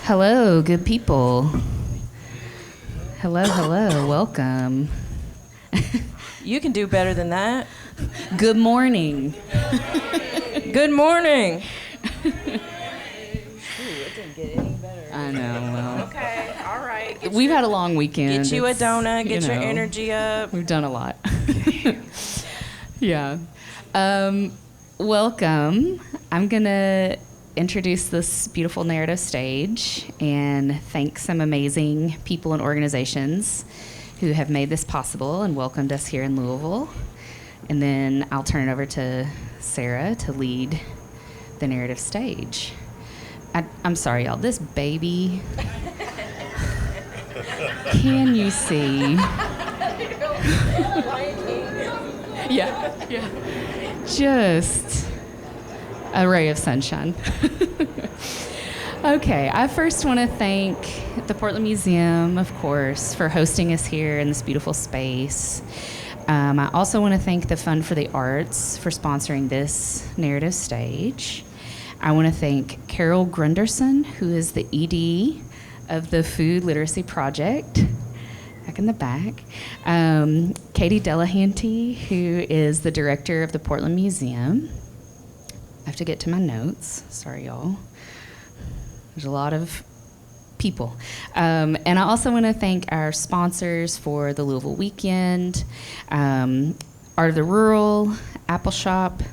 Hello, good people. Hello, welcome. You can do better than that. Good morning. Good morning. It didn't get any better. I know, well. Okay, all right. We've had a long weekend. Get you a It's, donut, you get your know, energy up. We've done a lot. Yeah. Welcome. I'm going to introduce this beautiful narrative stage and thank some amazing people and organizations who have made this possible and welcomed us here in Louisville. And then I'll turn it over to Sarah to lead the narrative stage. I'm sorry, y'all. This baby. Can you see? Yeah. Just a ray of sunshine. Okay, I first want to thank the Portland Museum, of course, for hosting us here in this beautiful space. I also want to thank the Fund for the Arts for sponsoring this narrative stage. I want to thank Carol Grunderson, who is the ED of the Food Literacy Project, back in the back. Katie Delahanty, who is the director of the Portland Museum. I have to get to my notes. Sorry, y'all. There's a lot of people. And I also want to thank our sponsors for the Louisville Weekend, Art of the Rural, Apple Shop,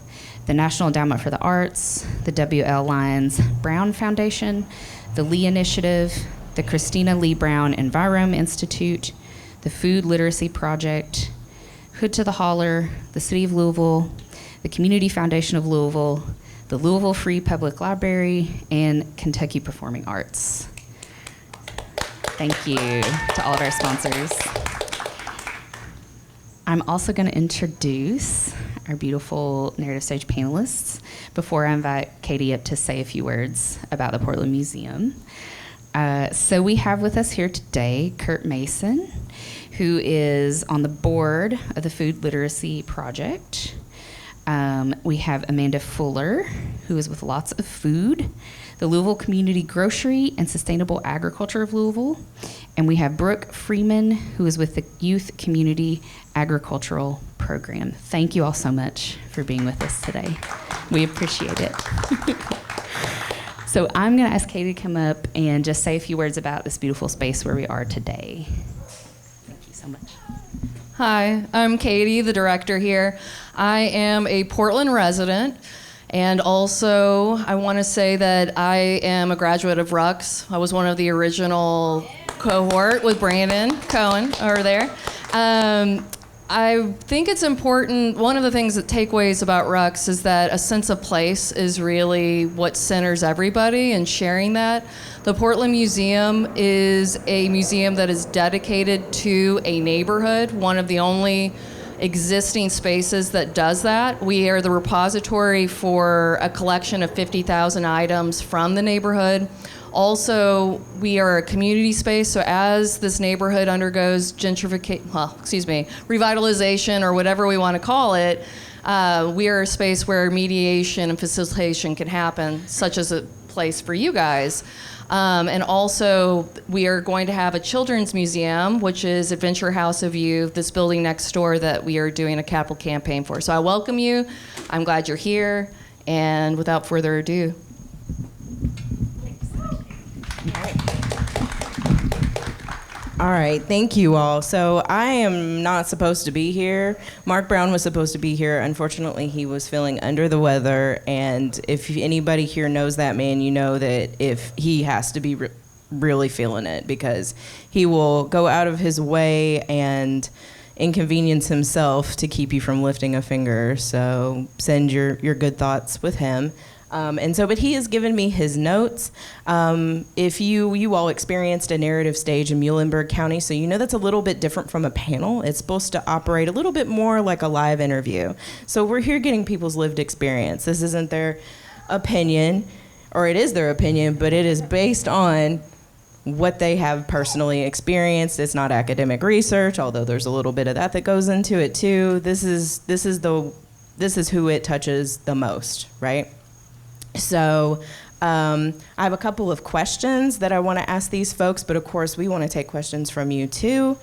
the National Endowment for the Arts, the W.L. Lyons Brown Foundation, the Lee Initiative, the Christina Lee Brown Envirom Institute, the Food Literacy Project, Hood to the Holler, the City of Louisville, the Community Foundation of Louisville, the Louisville Free Public Library, and Kentucky Performing Arts. Thank you to all of our sponsors. I'm also going to introduce our beautiful narrative stage panelists before I invite Katie up to say a few words about the Portland Museum. So we have with us here today Kurt Mason, who is on the board of the Food Literacy Project. We have Amanda Fuller, who is with Lots of Food, the Louisville Community Grocery and Sustainable Agriculture of Louisville. And we have Brook Freeman, who is with the Youth Community Agricultural Program. Thank you all so much for being with us today. We appreciate it. So I'm going to ask Katie to come up and just say a few words about this beautiful space where we are today. Thank you so much. Hi, I'm Katie, the director here. I am a Portland resident, and also I want to say that I am a graduate of Rux. I was one of the original cohort with Brandon Cohen over there. I think it's important, one of the things that takeaways about Rux is that a sense of place is really what centers everybody and sharing that. The Portland Museum is a museum that is dedicated to a neighborhood, one of the only existing spaces that does that. We are the repository for a collection of 50,000 items from the neighborhood. Also, we are a community space, so as this neighborhood undergoes revitalization or whatever we want to call it, we are a space where mediation and facilitation can happen, such as a place for you guys. And also, we are going to have a children's museum, which is Adventure House of Youth, this building next door that we are doing a capital campaign for. So I welcome you. I'm glad you're here. And without further ado. All right, thank you all. So I am not supposed to be here. Mark Brown was supposed to be here. Unfortunately, he was feeling under the weather, and if anybody here knows that man, you know that if he has to be really feeling it, because he will go out of his way and inconvenience himself to keep you from lifting a finger. So send your good thoughts with him. But he has given me his notes. If you all experienced a narrative stage in Muhlenberg County, so you know that's a little bit different from a panel. It's supposed to operate a little bit more like a live interview. So we're here getting people's lived experience. This isn't their opinion, or it is their opinion, but it is based on what they have personally experienced. It's not academic research, although there's a little bit of that goes into it too. This is who it touches the most, right? So I have a couple of questions that I want to ask these folks, but of course we want to take questions from you too.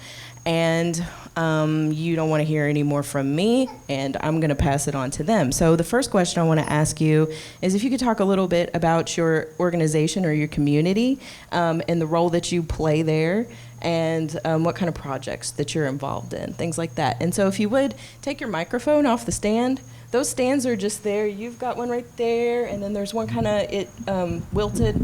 And you don't want to hear any more from me, and I'm going to pass it on to them. So the first question I want to ask you is if you could talk a little bit about your organization or your community and the role that you play there, and what kind of projects that you're involved in, things like that. And so if you would, take your microphone off the stand. Those stands are just there. You've got one right there, and then there's one kind of wilted.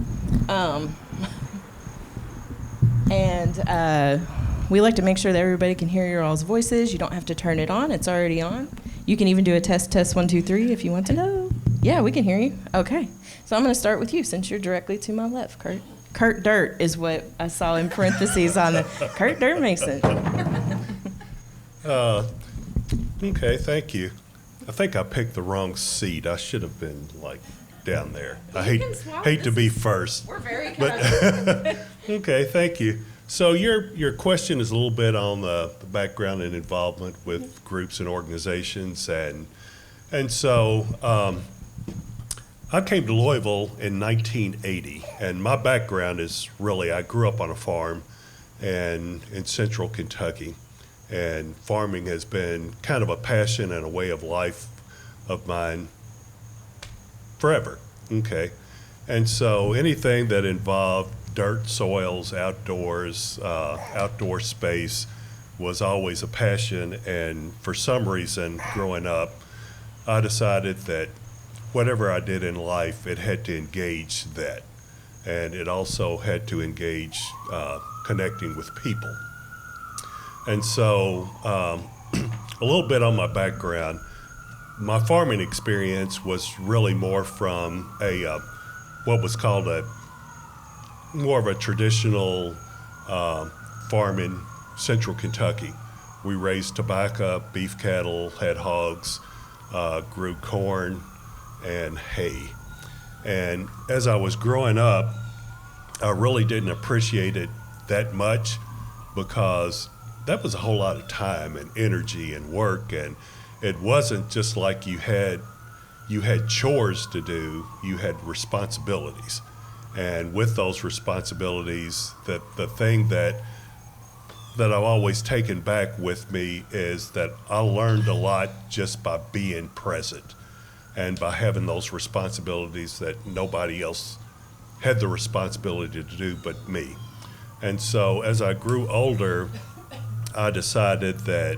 We like to make sure that everybody can hear your all's voices. You don't have to turn it on. It's already on. You can even do a test 1, 2, 3 if you want to know. Yeah, we can hear you. Okay. So I'm going to start with you since you're directly to my left, Kurt. Kurt Dirt is what I saw in parentheses on the Kurt Dirt Mason. Okay, thank you. I think I picked the wrong seat. I should have been down there. I hate to be first. We're very kind. Okay, thank you. So your question is a little bit on the background and involvement with groups and organizations, and so I came to Louisville in 1980, and my background is really I grew up on a farm and in central Kentucky, and farming has been kind of a passion and a way of life of mine forever. Okay, and so anything that involved dirt, soils, outdoors, outdoor space was always a passion. And for some reason, growing up, I decided that whatever I did in life, it had to engage that. And it also had to engage connecting with people. And so a little bit on my background, my farming experience was really more from what was called more of a traditional farm in central Kentucky. We raised tobacco, beef cattle, had hogs, grew corn and hay. And as I was growing up, I really didn't appreciate it that much because that was a whole lot of time and energy and work, and it wasn't just like you had chores to do, you had responsibilities. And with those responsibilities, the thing that I've always taken back with me is that I learned a lot just by being present and by having those responsibilities that nobody else had the responsibility to do but me. And so as I grew older, I decided that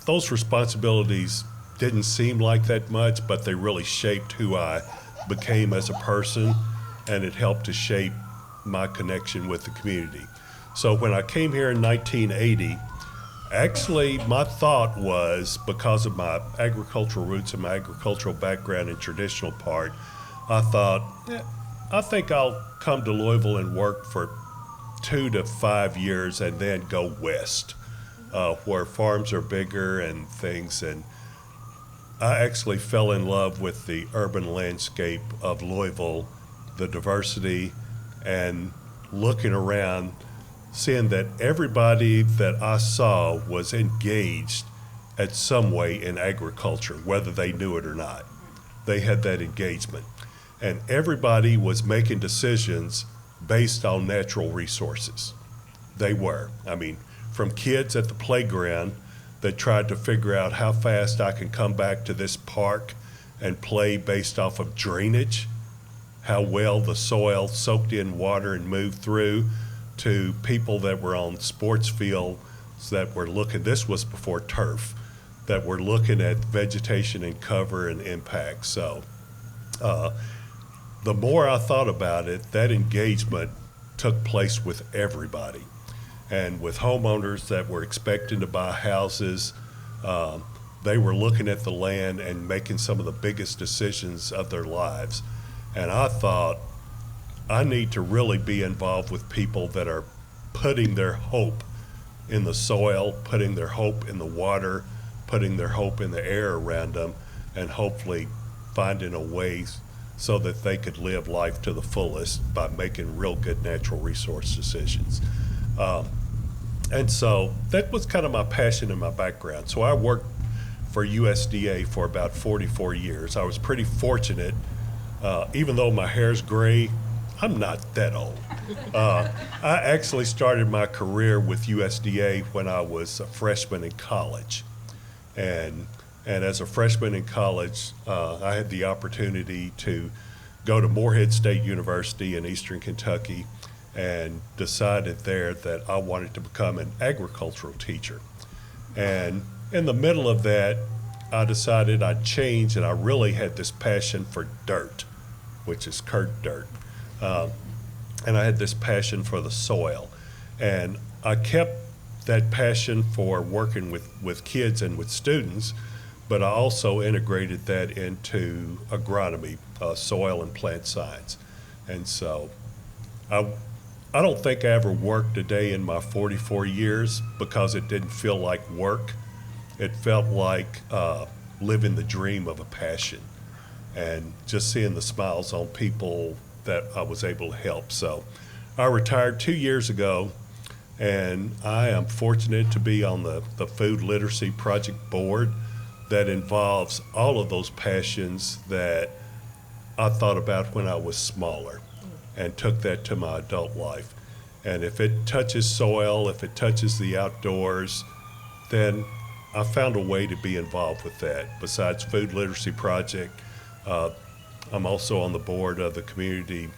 those responsibilities didn't seem like that much, but they really shaped who I became as a person, and it helped to shape my connection with the community. So when I came here in 1980, actually my thought was, because of my agricultural roots and my agricultural background and traditional part, I thought, I think I'll come to Louisville and work for 2 to 5 years and then go west, where farms are bigger and things. And I actually fell in love with the urban landscape of Louisville, the diversity, and looking around, seeing that everybody that I saw was engaged at some way in agriculture, whether they knew it or not. They had that engagement. And everybody was making decisions based on natural resources. They were. I mean, from kids at the playground that tried to figure out how fast I can come back to this park and play based off of drainage, how well the soil soaked in water and moved through, to people that were on sports fields that were looking, this was before turf, that were looking at vegetation and cover and impact. So the more I thought about it, that engagement took place with everybody. And with homeowners that were expecting to buy houses, they were looking at the land and making some of the biggest decisions of their lives. And I thought, I need to really be involved with people that are putting their hope in the soil, putting their hope in the water, putting their hope in the air around them, and hopefully finding a way so that they could live life to the fullest by making real good natural resource decisions. And so that was kind of my passion and my background. So I worked for USDA for about 44 years. I was pretty fortunate even though my hair's gray, I'm not that old. I actually started my career with USDA when I was a freshman in college. And as a freshman in college, I had the opportunity to go to Morehead State University in Eastern Kentucky and decided there that I wanted to become an agricultural teacher. And in the middle of that, I decided I'd change, and I really had this passion for dirt, which is Kurt dirt. And I had this passion for the soil. And I kept that passion for working with kids and with students, but I also integrated that into agronomy, soil and plant science. And so I don't think I ever worked a day in my 44 years because it didn't feel like work. It felt like living the dream of a passion and just seeing the smiles on people that I was able to help. So I retired 2 years ago, and I am fortunate to be on the Food Literacy Project Board that involves all of those passions that I thought about when I was smaller and took that to my adult life. And if it touches soil, if it touches the outdoors, then I found a way to be involved with that. Besides Food Literacy Project, I'm also on the board of the community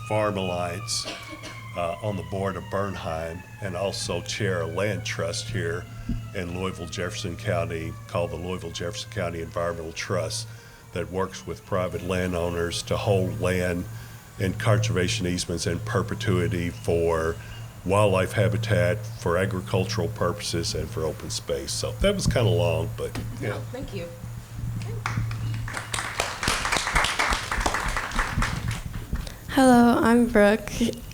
Farm Alliance, on the board of Bernheim, and also chair a land trust here in Louisville, Jefferson County, called the Louisville Jefferson County Environmental Trust, that works with private landowners to hold land in conservation easements in perpetuity for wildlife habitat, for agricultural purposes, and for open space. So that was kind of long, but yeah. Thank you. Hello, I'm Brooke,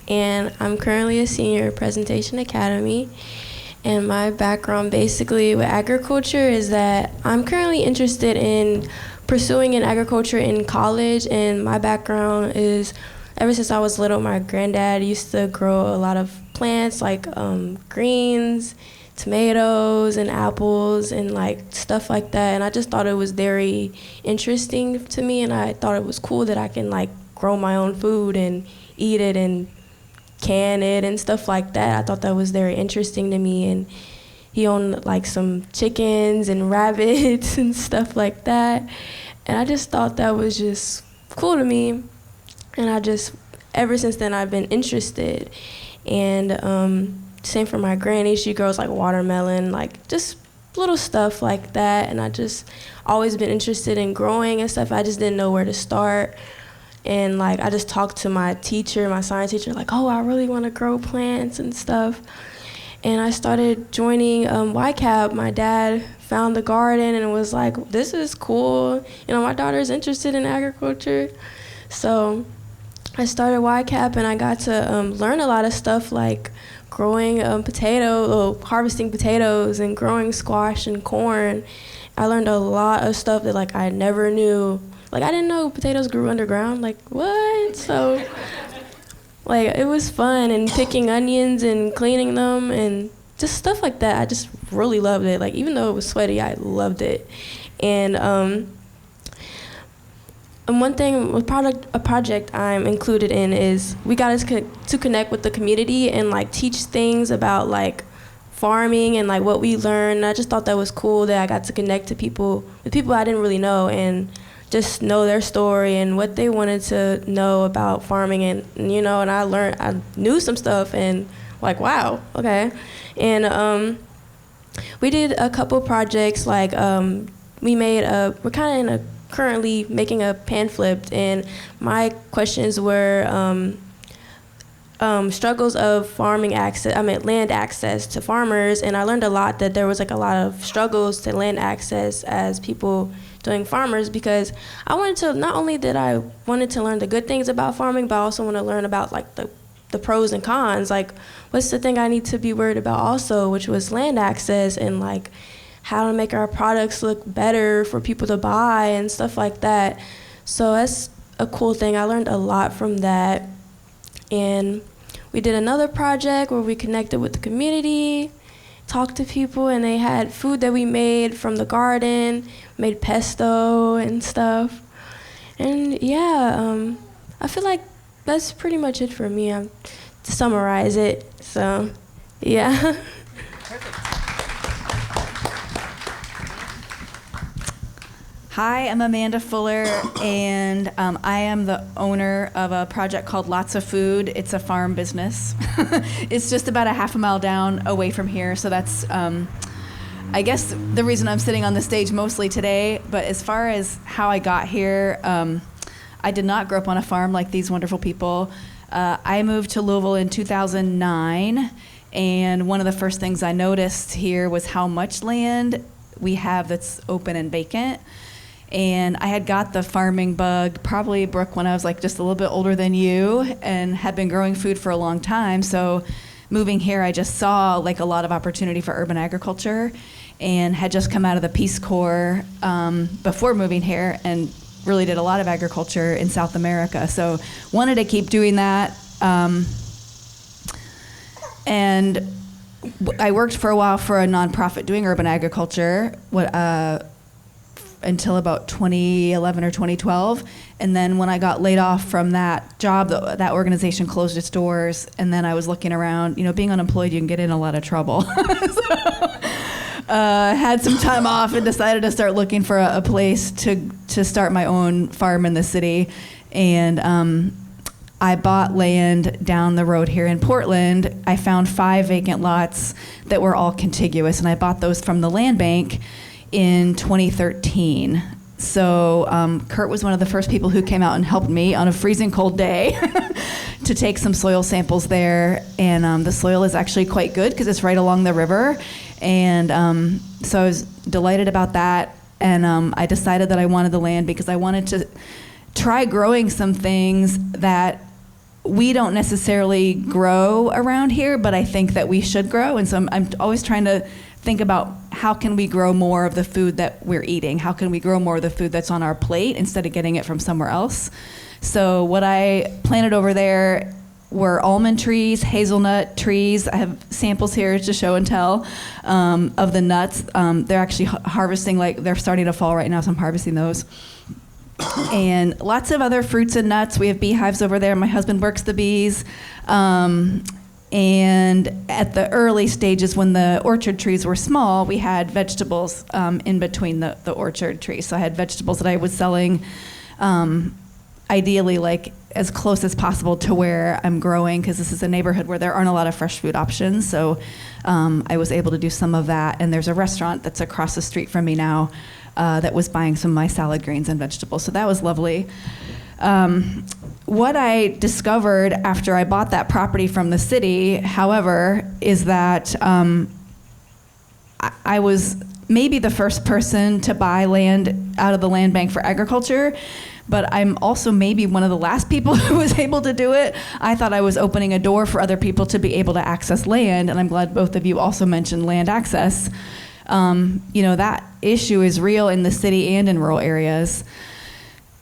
and I'm currently a senior at Presentation Academy. And my background basically with agriculture is that I'm currently interested in pursuing in agriculture in college, and my background is ever since I was little, my granddad used to grow a lot of plants like greens, tomatoes, and apples, and like stuff like that. And I just thought it was very interesting to me, and I thought it was cool that I can like grow my own food and eat it and can it and stuff like that. I thought that was very interesting to me. And he owned like some chickens and rabbits and stuff like that. And I just thought that was just cool to me. And I just, ever since then, I've been interested. And same for my granny. She grows like watermelon, like just little stuff like that. And I just always been interested in growing and stuff. I just didn't know where to start. And like I just talked to my teacher, my science teacher, like, oh, I really want to grow plants and stuff. And I started joining YCAP. My dad found the garden and was like, this is cool. You know, my daughter's interested in agriculture. So I started YCAP, and I got to learn a lot of stuff like growing harvesting potatoes and growing squash and corn. I learned a lot of stuff that like I never knew. Like, I didn't know potatoes grew underground. Like, what? So, like, it was fun, and picking onions and cleaning them and just stuff like that. I just really loved it. Like, even though it was sweaty, I loved it. And one thing, a project I'm included in is we got to connect with the community and, like, teach things about, like, farming and, like, what we learned. I just thought that was cool that I got to connect to people I didn't really know, and just know their story and what they wanted to know about farming. And you know, and I knew some stuff, and like, wow, okay. And we did a couple projects, like we're kind of currently making a pan flip, and my questions were struggles of land access to farmers. And I learned a lot that there was like a lot of struggles to land access as people doing farmers, because I wanted to, not only that I wanted to learn the good things about farming, but I also want to learn about like the pros and cons, like what's the thing I need to be worried about also, which was land access, and like how to make our products look better for people to buy and stuff like that. So that's a cool thing. I learned a lot from that. And we did another project where we connected with the community, talk to people, and they had food that we made from the garden, made pesto and stuff. And yeah, I feel like that's pretty much it for me, to summarize it. So, yeah. Hi, I'm Amanda Fuller, and I am the owner of a project called Lots of Food. It's a farm business. It's just about a half a mile down away from here, so that's, I guess, the reason I'm sitting on the stage mostly today. But as far as how I got here, I did not grow up on a farm like these wonderful people. I moved to Louisville in 2009, and one of the first things I noticed here was how much land we have that's open and vacant. And I had got the farming bug, probably, Brooke, when I was like just a little bit older than you, and had been growing food for a long time. So moving here, I just saw like a lot of opportunity for urban agriculture, and had just come out of the Peace Corps before moving here, and really did a lot of agriculture in South America. So wanted to keep doing that. And I worked for a while for a nonprofit doing urban agriculture. Until about 2011 or 2012. And then when I got laid off from that job, that organization closed its doors. And then I was looking around, being unemployed, you can get in a lot of trouble. Had some time off and decided to start looking for a place to start my own farm in the city. And I bought land down the road here in Portland. I found 5 vacant lots that were all contiguous, and I bought those from the land bank in 2013. So Kurt was one of the first people who came out and helped me on a freezing cold day to take some soil samples there. And the soil is actually quite good because it's right along the river. And so I was delighted about that. And I decided that I wanted the land because I wanted to try growing some things that we don't necessarily grow around here, but I think that we should grow. And so I'm always trying to think about how can we grow more of the food that we're eating? How can we grow more of the food that's on our plate instead of getting it from somewhere else? So what I planted over there were almond trees, hazelnut trees. I have samples here to show and tell of the nuts. They're actually harvesting, they're starting to fall right now, so I'm harvesting those. And lots of other fruits and nuts. We have beehives over there. My husband works the bees. And at the early stages, when the orchard trees were small, we had vegetables in between the orchard trees. So I had vegetables that I was selling, ideally as close as possible to where I'm growing, because this is a neighborhood where there aren't a lot of fresh food options. So I was able to do some of that. And there's a restaurant that's across the street from me now that was buying some of my salad greens and vegetables. So that was lovely. What I discovered after I bought that property from the city, however, is that I was maybe the first person to buy land out of the land bank for agriculture, but I'm also maybe one of the last people who was able to do it. I thought I was opening a door for other people to be able to access land, and I'm glad both of you also mentioned land access. That issue is real in the city and in rural areas.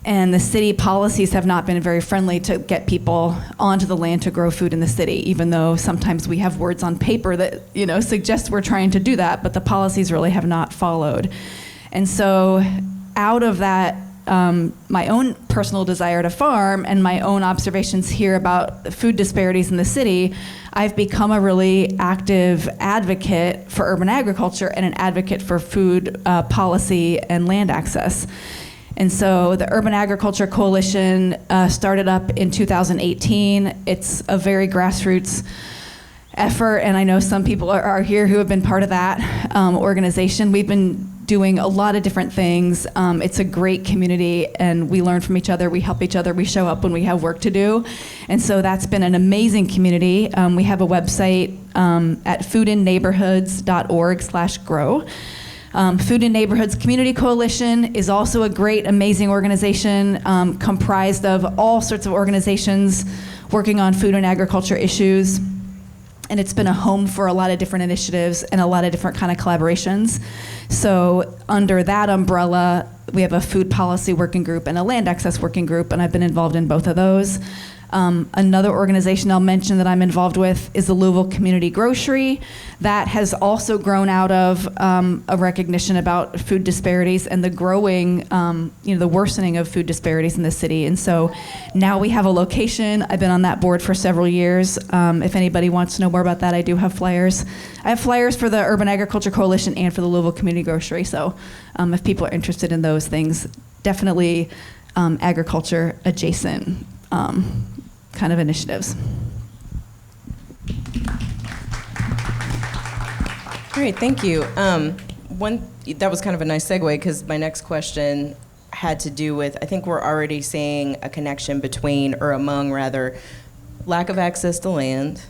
And the city policies have not been very friendly to get people onto the land to grow food in the city, even though sometimes we have words on paper that, suggest we're trying to do that, but the policies really have not followed. And so out of that, my own personal desire to farm and my own observations here about food disparities in the city, I've become a really active advocate for urban agriculture and an advocate for food policy and land access. And so the Urban Agriculture Coalition started up in 2018. It's a very grassroots effort, and I know some people are here who have been part of that organization. We've been doing a lot of different things. It's a great community, and we learn from each other, we help each other, we show up when we have work to do. And so that's been an amazing community. We have a website at foodinneighborhoods.org/grow. Food in Neighborhoods Community Coalition is also a great, amazing organization comprised of all sorts of organizations working on food and agriculture issues. And it's been a home for a lot of different initiatives and a lot of different kind of collaborations. So under that umbrella, we have a food policy working group and a land access working group, and I've been involved in both of those. Another organization I'll mention that I'm involved with is the Louisville Community Grocery. That has also grown out of a recognition about food disparities and the growing, the worsening of food disparities in the city. And so now we have a location. I've been on that board for several years. If anybody wants to know more about that, I do have flyers. I have flyers for the Urban Agriculture Coalition and for the Louisville Community Grocery. So if people are interested in those things, definitely agriculture adjacent kind of initiatives. Great, thank you. That was kind of a nice segue because my next question had to do with, I think we're already seeing a connection between, or among rather, lack of access to land,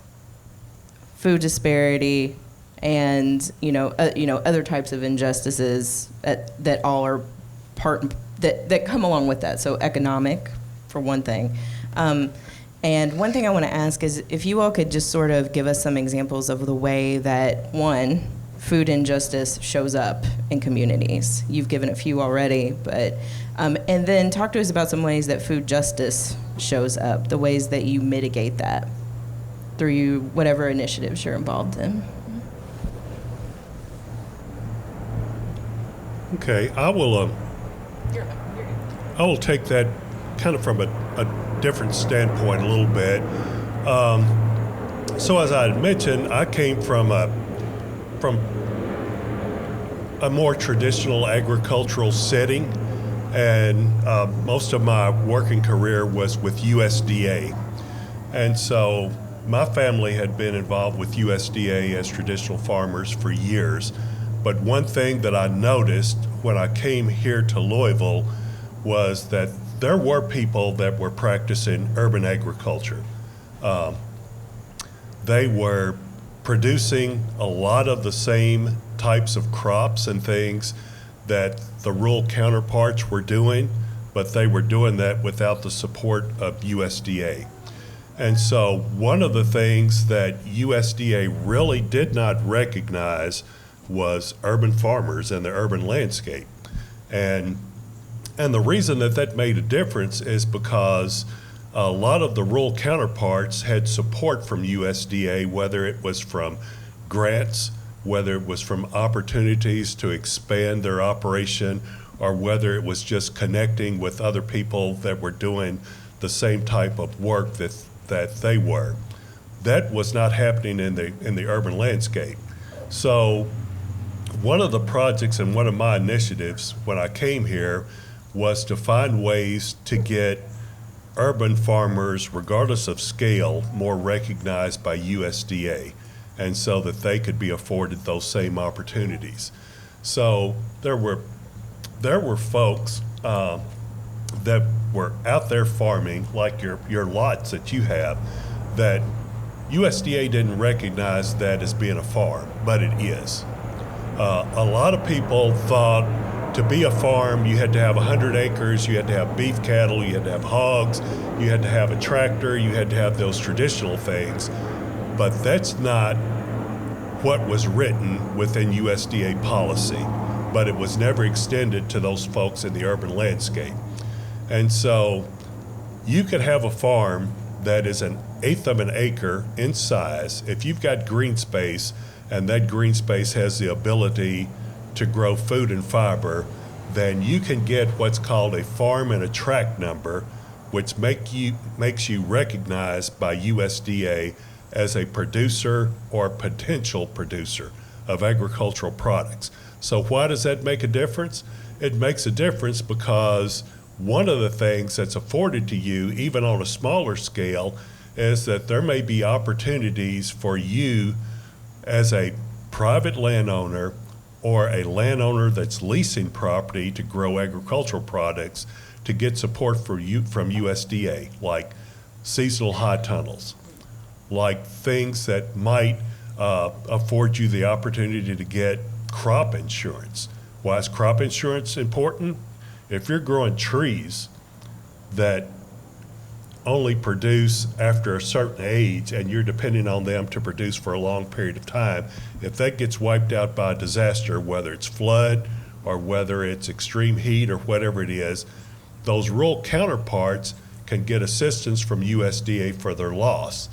food disparity, and other types of injustices that all are that come along with that. So economic, for one thing. And one thing I want to ask is if you all could just sort of give us some examples of the way that, one, food injustice shows up in communities. You've given a few already, but and then talk to us about some ways that food justice shows up, the ways that you mitigate that through whatever initiatives you're involved in. Okay, I will take that kind of from a different standpoint a little bit. So as I had mentioned, I came from a more traditional agricultural setting, and most of my working career was with USDA. And so my family had been involved with USDA as traditional farmers for years. But one thing that I noticed when I came here to Louisville was that there were people that were practicing urban agriculture. They were producing a lot of the same types of crops and things that the rural counterparts were doing, but they were doing that without the support of USDA. And so one of the things that USDA really did not recognize was urban farmers and the urban landscape. And the reason that made a difference is because a lot of the rural counterparts had support from USDA, whether it was from grants, whether it was from opportunities to expand their operation, or whether it was just connecting with other people that were doing the same type of work that they were. That was not happening in the urban landscape. So one of the projects and one of my initiatives when I came here was to find ways to get urban farmers, regardless of scale, more recognized by USDA, and so that they could be afforded those same opportunities. So there were folks that were out there farming, like your lots that you have, that USDA didn't recognize that as being a farm, but it is. A lot of people thought to be a farm, you had to have 100 acres, you had to have beef cattle, you had to have hogs, you had to have a tractor, you had to have those traditional things. But that's not what was written within USDA policy, but it was never extended to those folks in the urban landscape. And so you could have a farm that is an eighth of an acre in size. If you've got green space and that green space has the ability to grow food and fiber, then you can get what's called a farm and a tract number, which makes you recognized by USDA as a producer or potential producer of agricultural products. So why does that make a difference? It makes a difference because one of the things that's afforded to you, even on a smaller scale, is that there may be opportunities for you as a private landowner or a landowner that's leasing property to grow agricultural products to get support from USDA, like seasonal high tunnels, like things that might afford you the opportunity to get crop insurance. Why is crop insurance important? If you're growing trees that only produce after a certain age and you're depending on them to produce for a long period of time, if that gets wiped out by a disaster, whether it's flood or whether it's extreme heat or whatever it is, those rural counterparts can get assistance from USDA for their loss.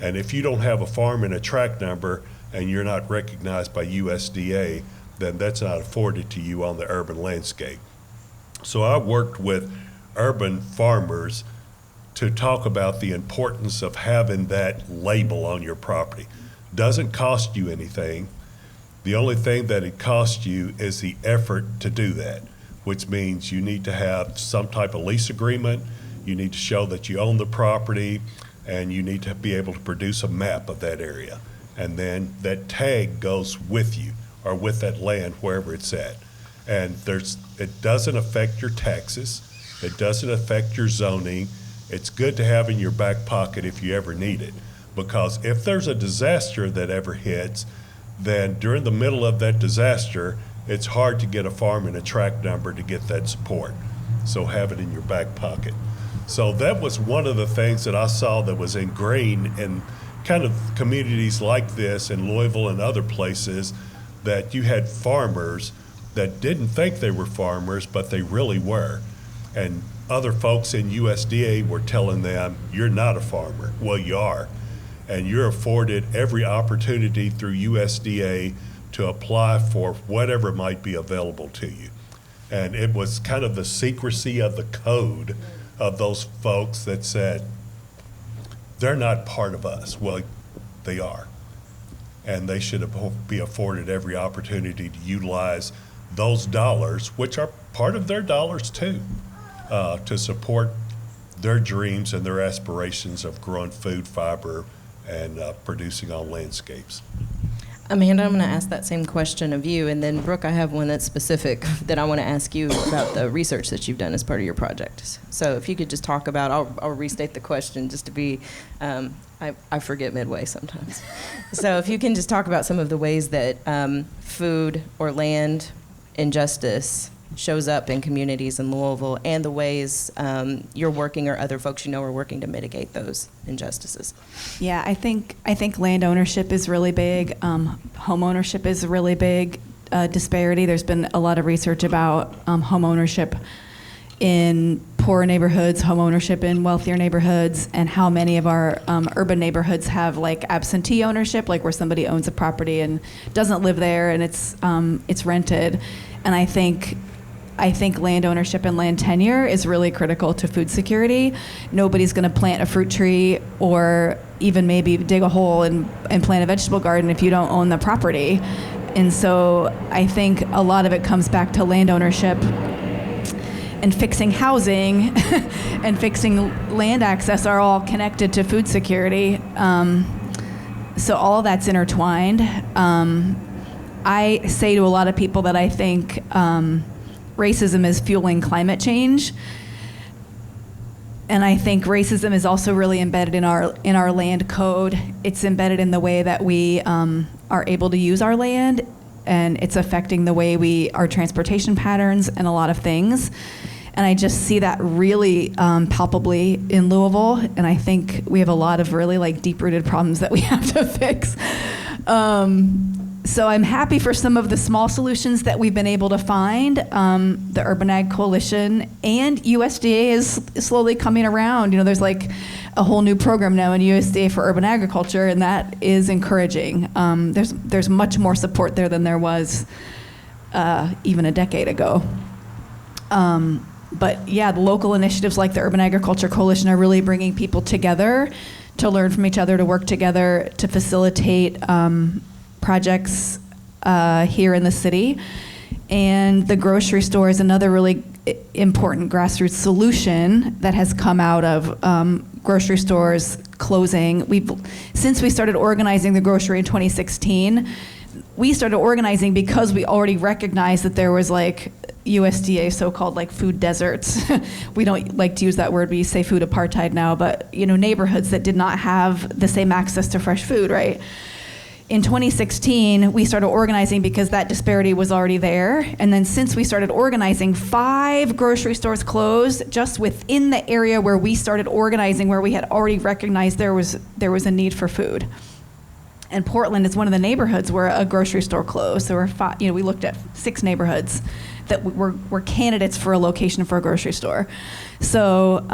And if you don't have a farm and a tract number and you're not recognized by USDA, then that's not afforded to you on the urban landscape. So I worked with urban farmers to talk about the importance of having that label on your property. Doesn't cost you anything. The only thing that it costs you is the effort to do that, which means you need to have some type of lease agreement, you need to show that you own the property, and you need to be able to produce a map of that area. And then that tag goes with you or with that land wherever it's at. And it doesn't affect your taxes, it doesn't affect your zoning. It's good to have in your back pocket if you ever need it. Because if there's a disaster that ever hits, then during the middle of that disaster, it's hard to get a farm and a tract number to get that support. So have it in your back pocket. So that was one of the things that I saw that was ingrained in kind of communities like this in Louisville and other places, that you had farmers that didn't think they were farmers, but they really were. And other folks in USDA were telling them, you're not a farmer. Well, you are. And you're afforded every opportunity through USDA to apply for whatever might be available to you. And it was kind of the secrecy of the code of those folks that said, they're not part of us. Well, they are. And they should be afforded every opportunity to utilize those dollars, which are part of their dollars too, to support their dreams and their aspirations of growing food, fiber, and producing on landscapes. Amanda, I'm going to ask that same question of you, and then Brooke, I have one that's specific that I want to ask you about the research that you've done as part of your project. So if you could just talk about, I'll restate the question just to be, I forget midway sometimes. So if you can just talk about some of the ways that food or land injustice shows up in communities in Louisville, and the ways you're working or other folks you know are working to mitigate those injustices. Yeah, I think land ownership is really big. Home ownership is a really big disparity. There's been a lot of research about home ownership in poorer neighborhoods, home ownership in wealthier neighborhoods, and how many of our urban neighborhoods have like absentee ownership, like where somebody owns a property and doesn't live there and it's rented. And I think land ownership and land tenure is really critical to food security. Nobody's going to plant a fruit tree or even maybe dig a hole and plant a vegetable garden if you don't own the property. And so I think a lot of it comes back to land ownership and fixing housing and fixing land access are all connected to food security. So all that's intertwined. I say to a lot of people that I think racism is fueling climate change, and I think racism is also really embedded in our land code. It's embedded in the way that we are able to use our land, and it's affecting the way our transportation patterns and a lot of things. And I just see that really palpably in Louisville, and I think we have a lot of really like deep-rooted problems that we have to fix. So I'm happy for some of the small solutions that we've been able to find. The Urban Ag Coalition and USDA is slowly coming around. You know, there's like a whole new program now in USDA for urban agriculture, and that is encouraging. There's much more support there than there was even a decade ago. But yeah, the local initiatives like the Urban Agriculture Coalition are really bringing people together to learn from each other, to work together, to facilitate projects here in the city. And the grocery store is another really important grassroots solution that has come out of grocery stores closing. Since we started organizing the grocery in 2016, we started organizing because we already recognized that there was like USDA so-called like food deserts. We don't like to use that word, we say food apartheid now, but you know, neighborhoods that did not have the same access to fresh food, right? In 2016, we started organizing because that disparity was already there. And then since we started organizing, 5 grocery stores closed just within the area where we started organizing, where we had already recognized there was a need for food. And Portland is one of the neighborhoods where a grocery store closed. There were 5, we looked at 6 neighborhoods that were candidates for a location for a grocery store. So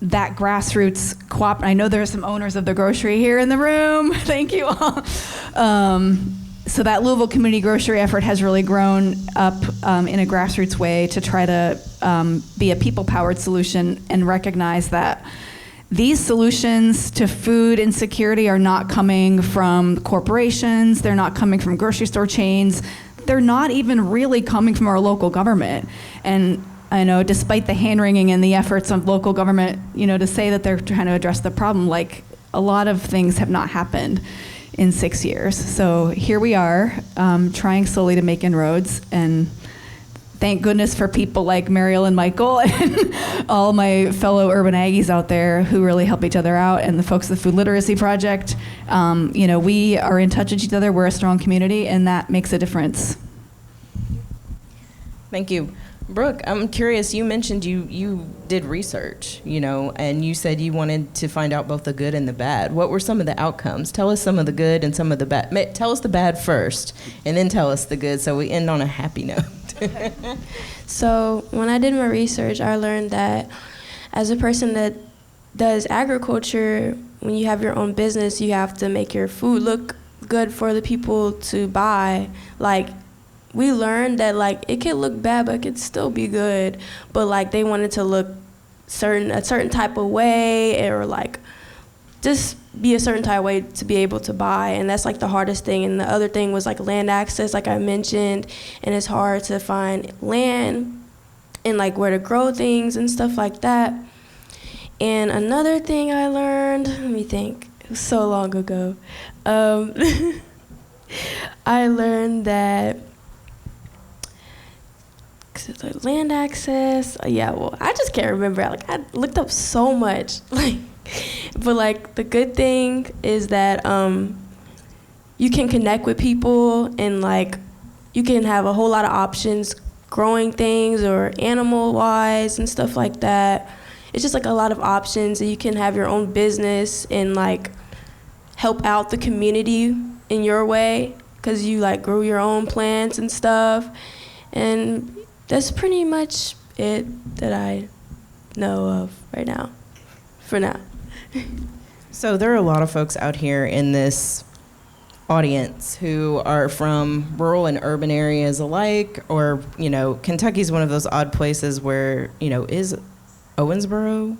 that grassroots I know there are some owners of the grocery here in the room. Thank you all. So that Louisville community grocery effort has really grown up in a grassroots way to try to be a people-powered solution and recognize that these solutions to food insecurity are not coming from corporations, they're not coming from grocery store chains, they're not even really coming from our local government. And I know despite the hand-wringing and the efforts of local government, to say that they're trying to address the problem, like a lot of things have not happened in 6 years. So here we are, trying slowly to make inroads, and thank goodness for people like Mariel and Michael and all my fellow urban Aggies out there who really help each other out, and the folks at the Food Literacy Project. We are in touch with each other, we're a strong community, and that makes a difference. Thank you. Brooke, I'm curious, you mentioned you did research, and you said you wanted to find out both the good and the bad. What were some of the outcomes? Tell us some of the good and some of the bad. Tell us the bad first, and then tell us the good, so we end on a happy note. So when I did my research, I learned that as a person that does agriculture, when you have your own business, you have to make your food look good for the people to buy. Like, we learned that, like, it can look bad, but it could still be good. But, like, they wanted to look a certain type of way, or, like, just be a certain type of way to be able to buy. And that's, like, the hardest thing. And the other thing was, like, land access, like I mentioned. And it's hard to find land and, like, where to grow things and stuff like that. And another thing I learned, let me think, it was so long ago. I learned that land access. I just can't remember. Like, I looked up so much. But like the good thing is that you can connect with people, and like you can have a whole lot of options growing things or animal wise and stuff like that. It's just like a lot of options, and you can have your own business and like help out the community in your way, because you like grow your own plants and stuff. And that's pretty much it that I know of right now, for now. So there are a lot of folks out here in this audience who are from rural and urban areas alike, or, Kentucky's one of those odd places where, is Owensboro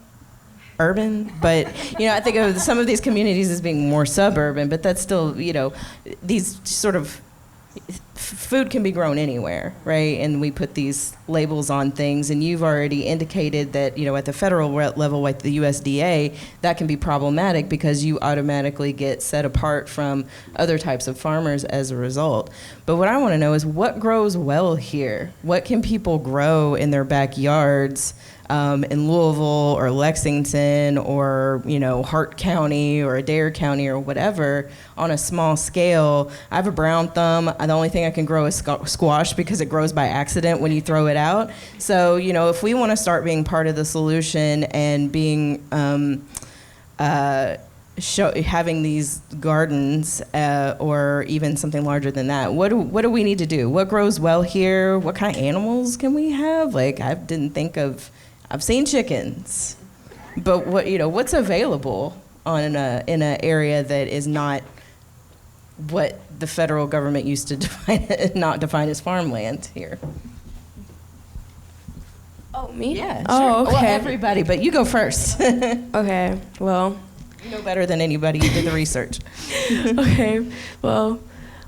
urban? But, I think of some of these communities as being more suburban, but that's still, these sort of food can be grown anywhere, right? And we put these labels on things, and you've already indicated that, at the federal level, like the USDA, that can be problematic because you automatically get set apart from other types of farmers as a result. But what I want to know is what grows well here? What can people grow in their backyards in Louisville or Lexington or, Hart County or Adair County or whatever on a small scale? I have a brown thumb. The only thing I can grow is squash because it grows by accident when you throw it out. So, if we want to start being part of the solution and being having these gardens or even something larger than that, what do we need to do? What grows well here? What kind of animals can we have? Like, I didn't think of. I've seen chickens, but what's available in an area that is not what the federal government used to define as farmland here? Oh, me? Yeah, sure. Oh, okay. Well, everybody, but you go first. Okay, well. You know better than anybody. You did the research. Okay, well,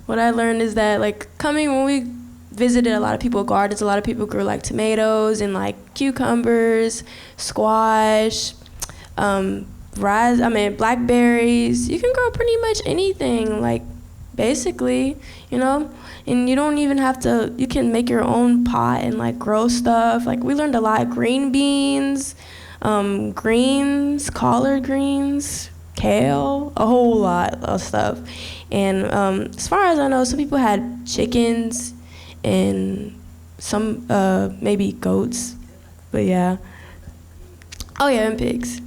what I learned is that, like, when we visited a lot of people's gardens, a lot of people grew, like, tomatoes and, like, cucumbers, squash, blackberries. You can grow pretty much anything, like, basically, and you don't even have to, you can make your own pot and, like, grow stuff. Like, we learned a lot of green beans, greens, collard greens, kale, a whole lot of stuff. And as far as I know, some people had chickens and some maybe goats, but yeah. Oh yeah, and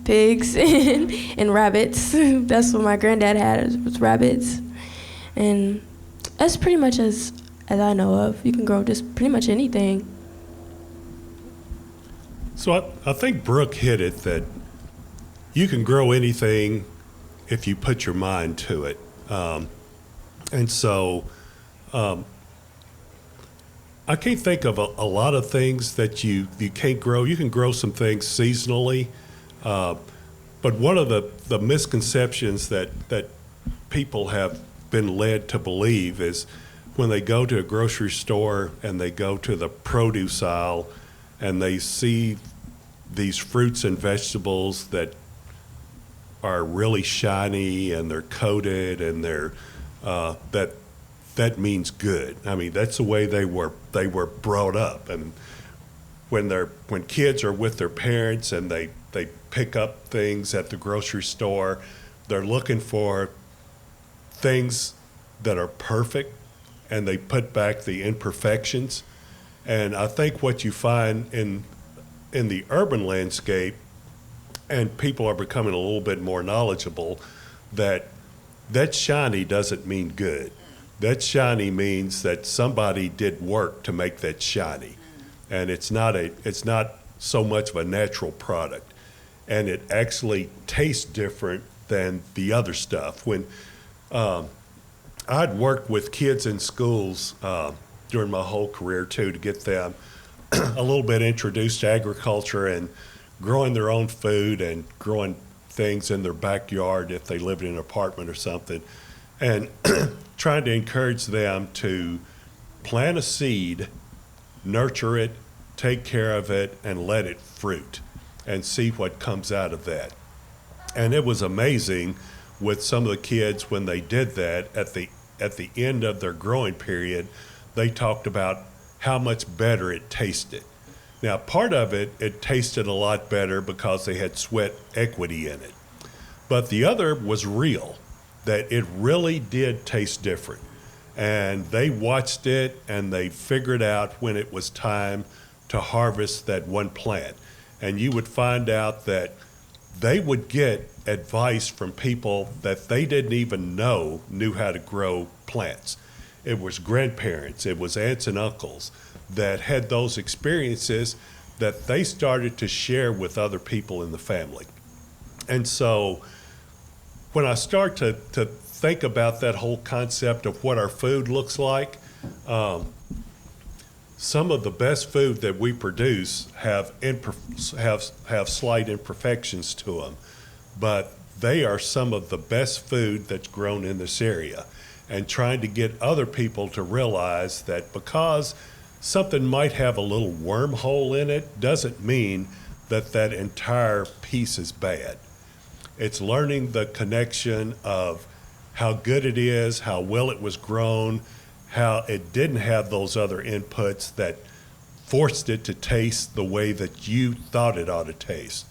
pigs and rabbits. That's what my granddad had, was rabbits. And that's pretty much as I know of. You can grow just pretty much anything. So I think Brooke hit it that you can grow anything if you put your mind to it. And so I can't think of a lot of things that you can't grow. You can grow some things seasonally, but one of the misconceptions that people have been led to believe is when they go to a grocery store and they go to the produce aisle and they see these fruits and vegetables that are really shiny and they're coated and they're that means good. I mean, that's the way they were brought up. And when kids are with their parents and they pick up things at the grocery store, they're looking for things that are perfect, and they put back the imperfections. And I think what you find in the urban landscape, and people are becoming a little bit more knowledgeable, that shiny doesn't mean good. That shiny means that somebody did work to make that shiny, and it's not so much of a natural product, and it actually tastes different than the other stuff. When I'd worked with kids in schools during my whole career too, to get them a little bit introduced to agriculture and growing their own food and growing things in their backyard if they lived in an apartment or something, and trying to encourage them to plant a seed, nurture it, take care of it, and let it fruit and see what comes out of that. And it was amazing with some of the kids when they did that at the end of their growing period. They talked about how much better it tasted. Now, part of it tasted a lot better because they had sweat equity in it. But the other was real, that it really did taste different. And they watched it and they figured out when it was time to harvest that one plant. And you would find out that they would get advice from people that they didn't even know knew how to grow plants. It was grandparents, it was aunts and uncles that had those experiences that they started to share with other people in the family. And so when I start to think about that whole concept of what our food looks like, some of the best food that we produce have slight imperfections to them, but they are some of the best food that's grown in this area. And trying to get other people to realize that because something might have a little wormhole in it doesn't mean that entire piece is bad. It's learning the connection of how good it is, how well it was grown, how it didn't have those other inputs that forced it to taste the way that you thought it ought to taste.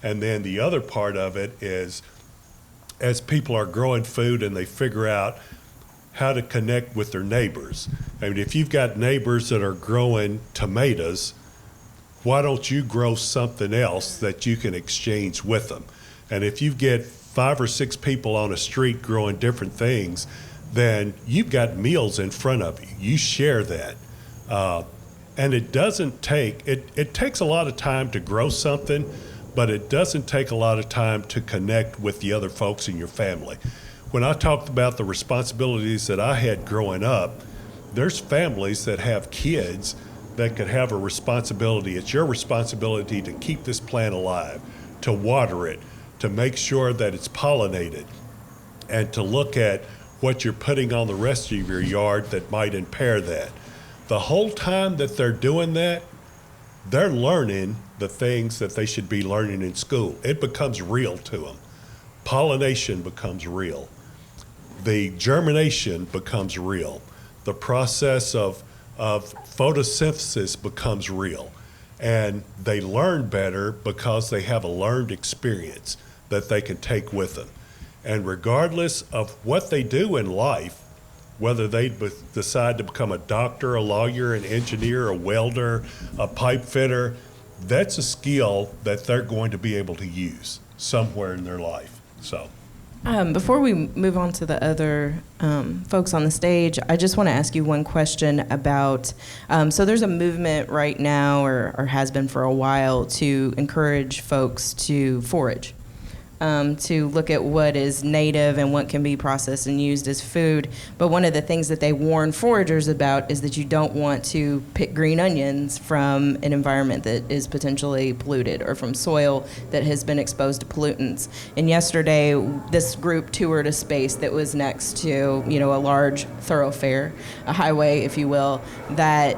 And then the other part of it is, as people are growing food and they figure out how to connect with their neighbors. I mean, if you've got neighbors that are growing tomatoes, why don't you grow something else that you can exchange with them? And if you get 5 or 6 people on a street growing different things, then you've got meals in front of you. You share that. And it doesn't take, it takes a lot of time to grow something, but it doesn't take a lot of time to connect with the other folks in your family. When I talked about the responsibilities that I had growing up, there's families that have kids that could have a responsibility. It's your responsibility to keep this plant alive, to water it, to make sure that it's pollinated, and to look at what you're putting on the rest of your yard that might impair that. The whole time that they're doing that, they're learning the things that they should be learning in school. It becomes real to them. Pollination becomes real. The germination becomes real. The process of photosynthesis becomes real. And they learn better because they have a learned experience that they can take with them. And regardless of what they do in life, whether they decide to become a doctor, a lawyer, an engineer, a welder, a pipe fitter, that's a skill that they're going to be able to use somewhere in their life. So, before we move on to the other folks on the stage, I just want to ask you one question about, so there's a movement right now, or has been for a while, to encourage folks to forage. to look at what is native and what can be processed and used as food. But one of the things that they warn foragers about is that you don't want to pick green onions from an environment that is potentially polluted or from soil that has been exposed to pollutants. And yesterday, this group toured a space that was next to, a large thoroughfare, a highway, if you will, that,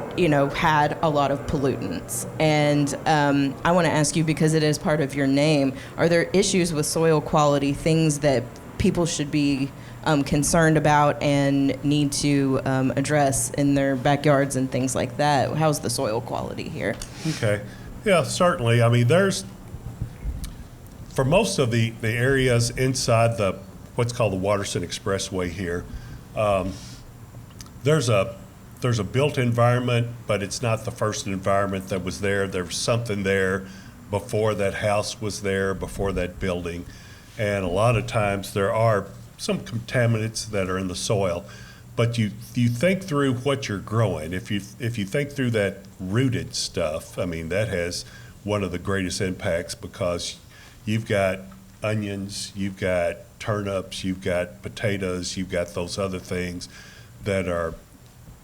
had a lot of pollutants. And I want to ask you, because it is part of your name, are there issues with soil quality, things that people should be concerned about and need to address in their backyards and things like that? How's the soil quality here? Okay. Yeah, certainly. I mean, for most of the areas inside what's called the Watterson Expressway here, there's a built environment, but it's not the first environment that was there. There was something there before that house was there, before that building. And a lot of times there are some contaminants that are in the soil, but you think through what you're growing. If you think through that rooted stuff, I mean, that has one of the greatest impacts, because you've got onions, you've got turnips, you've got potatoes, you've got those other things that are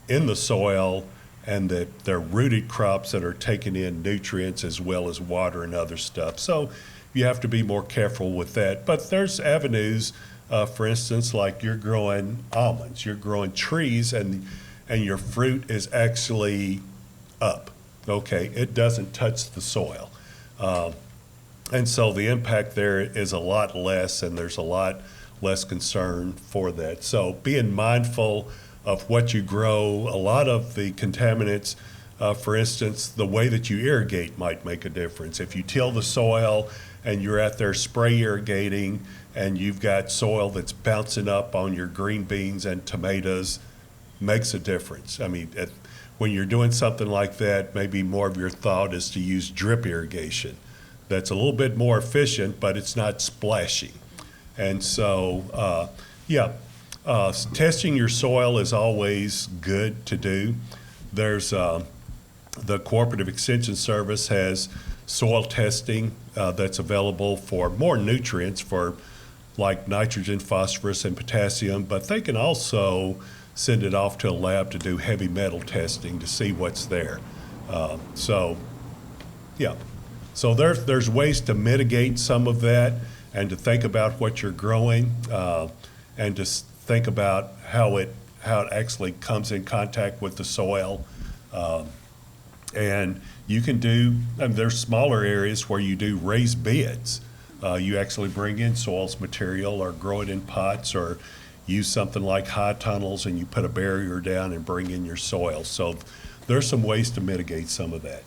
in the soil, and that they're rooted crops that are taking in nutrients as well as water and other stuff. So you have to be more careful with that. But there's avenues, for instance, like you're growing almonds, you're growing trees, and your fruit is actually up. Okay, it doesn't touch the soil. And so the impact there is a lot less, and there's a lot less concern for that. So being mindful of what you grow. A lot of the contaminants, for instance, the way that you irrigate might make a difference. If you till the soil and you're out there spray irrigating and you've got soil that's bouncing up on your green beans and tomatoes, makes a difference. I mean, when you're doing something like that, maybe more of your thought is to use drip irrigation. That's a little bit more efficient, but it's not splashy. And so, testing your soil is always good to do. There's the Cooperative Extension Service has soil testing that's available for more nutrients, for like nitrogen, phosphorus, and potassium, but they can also send it off to a lab to do heavy metal testing to see what's there. So there's ways to mitigate some of that, and to think about what you're growing, and to think about how it actually comes in contact with the soil. And you can do, there's smaller areas where you do raised beds. You actually bring in soils material or grow it in pots, or use something like high tunnels and you put a barrier down and bring in your soil. So there's some ways to mitigate some of that.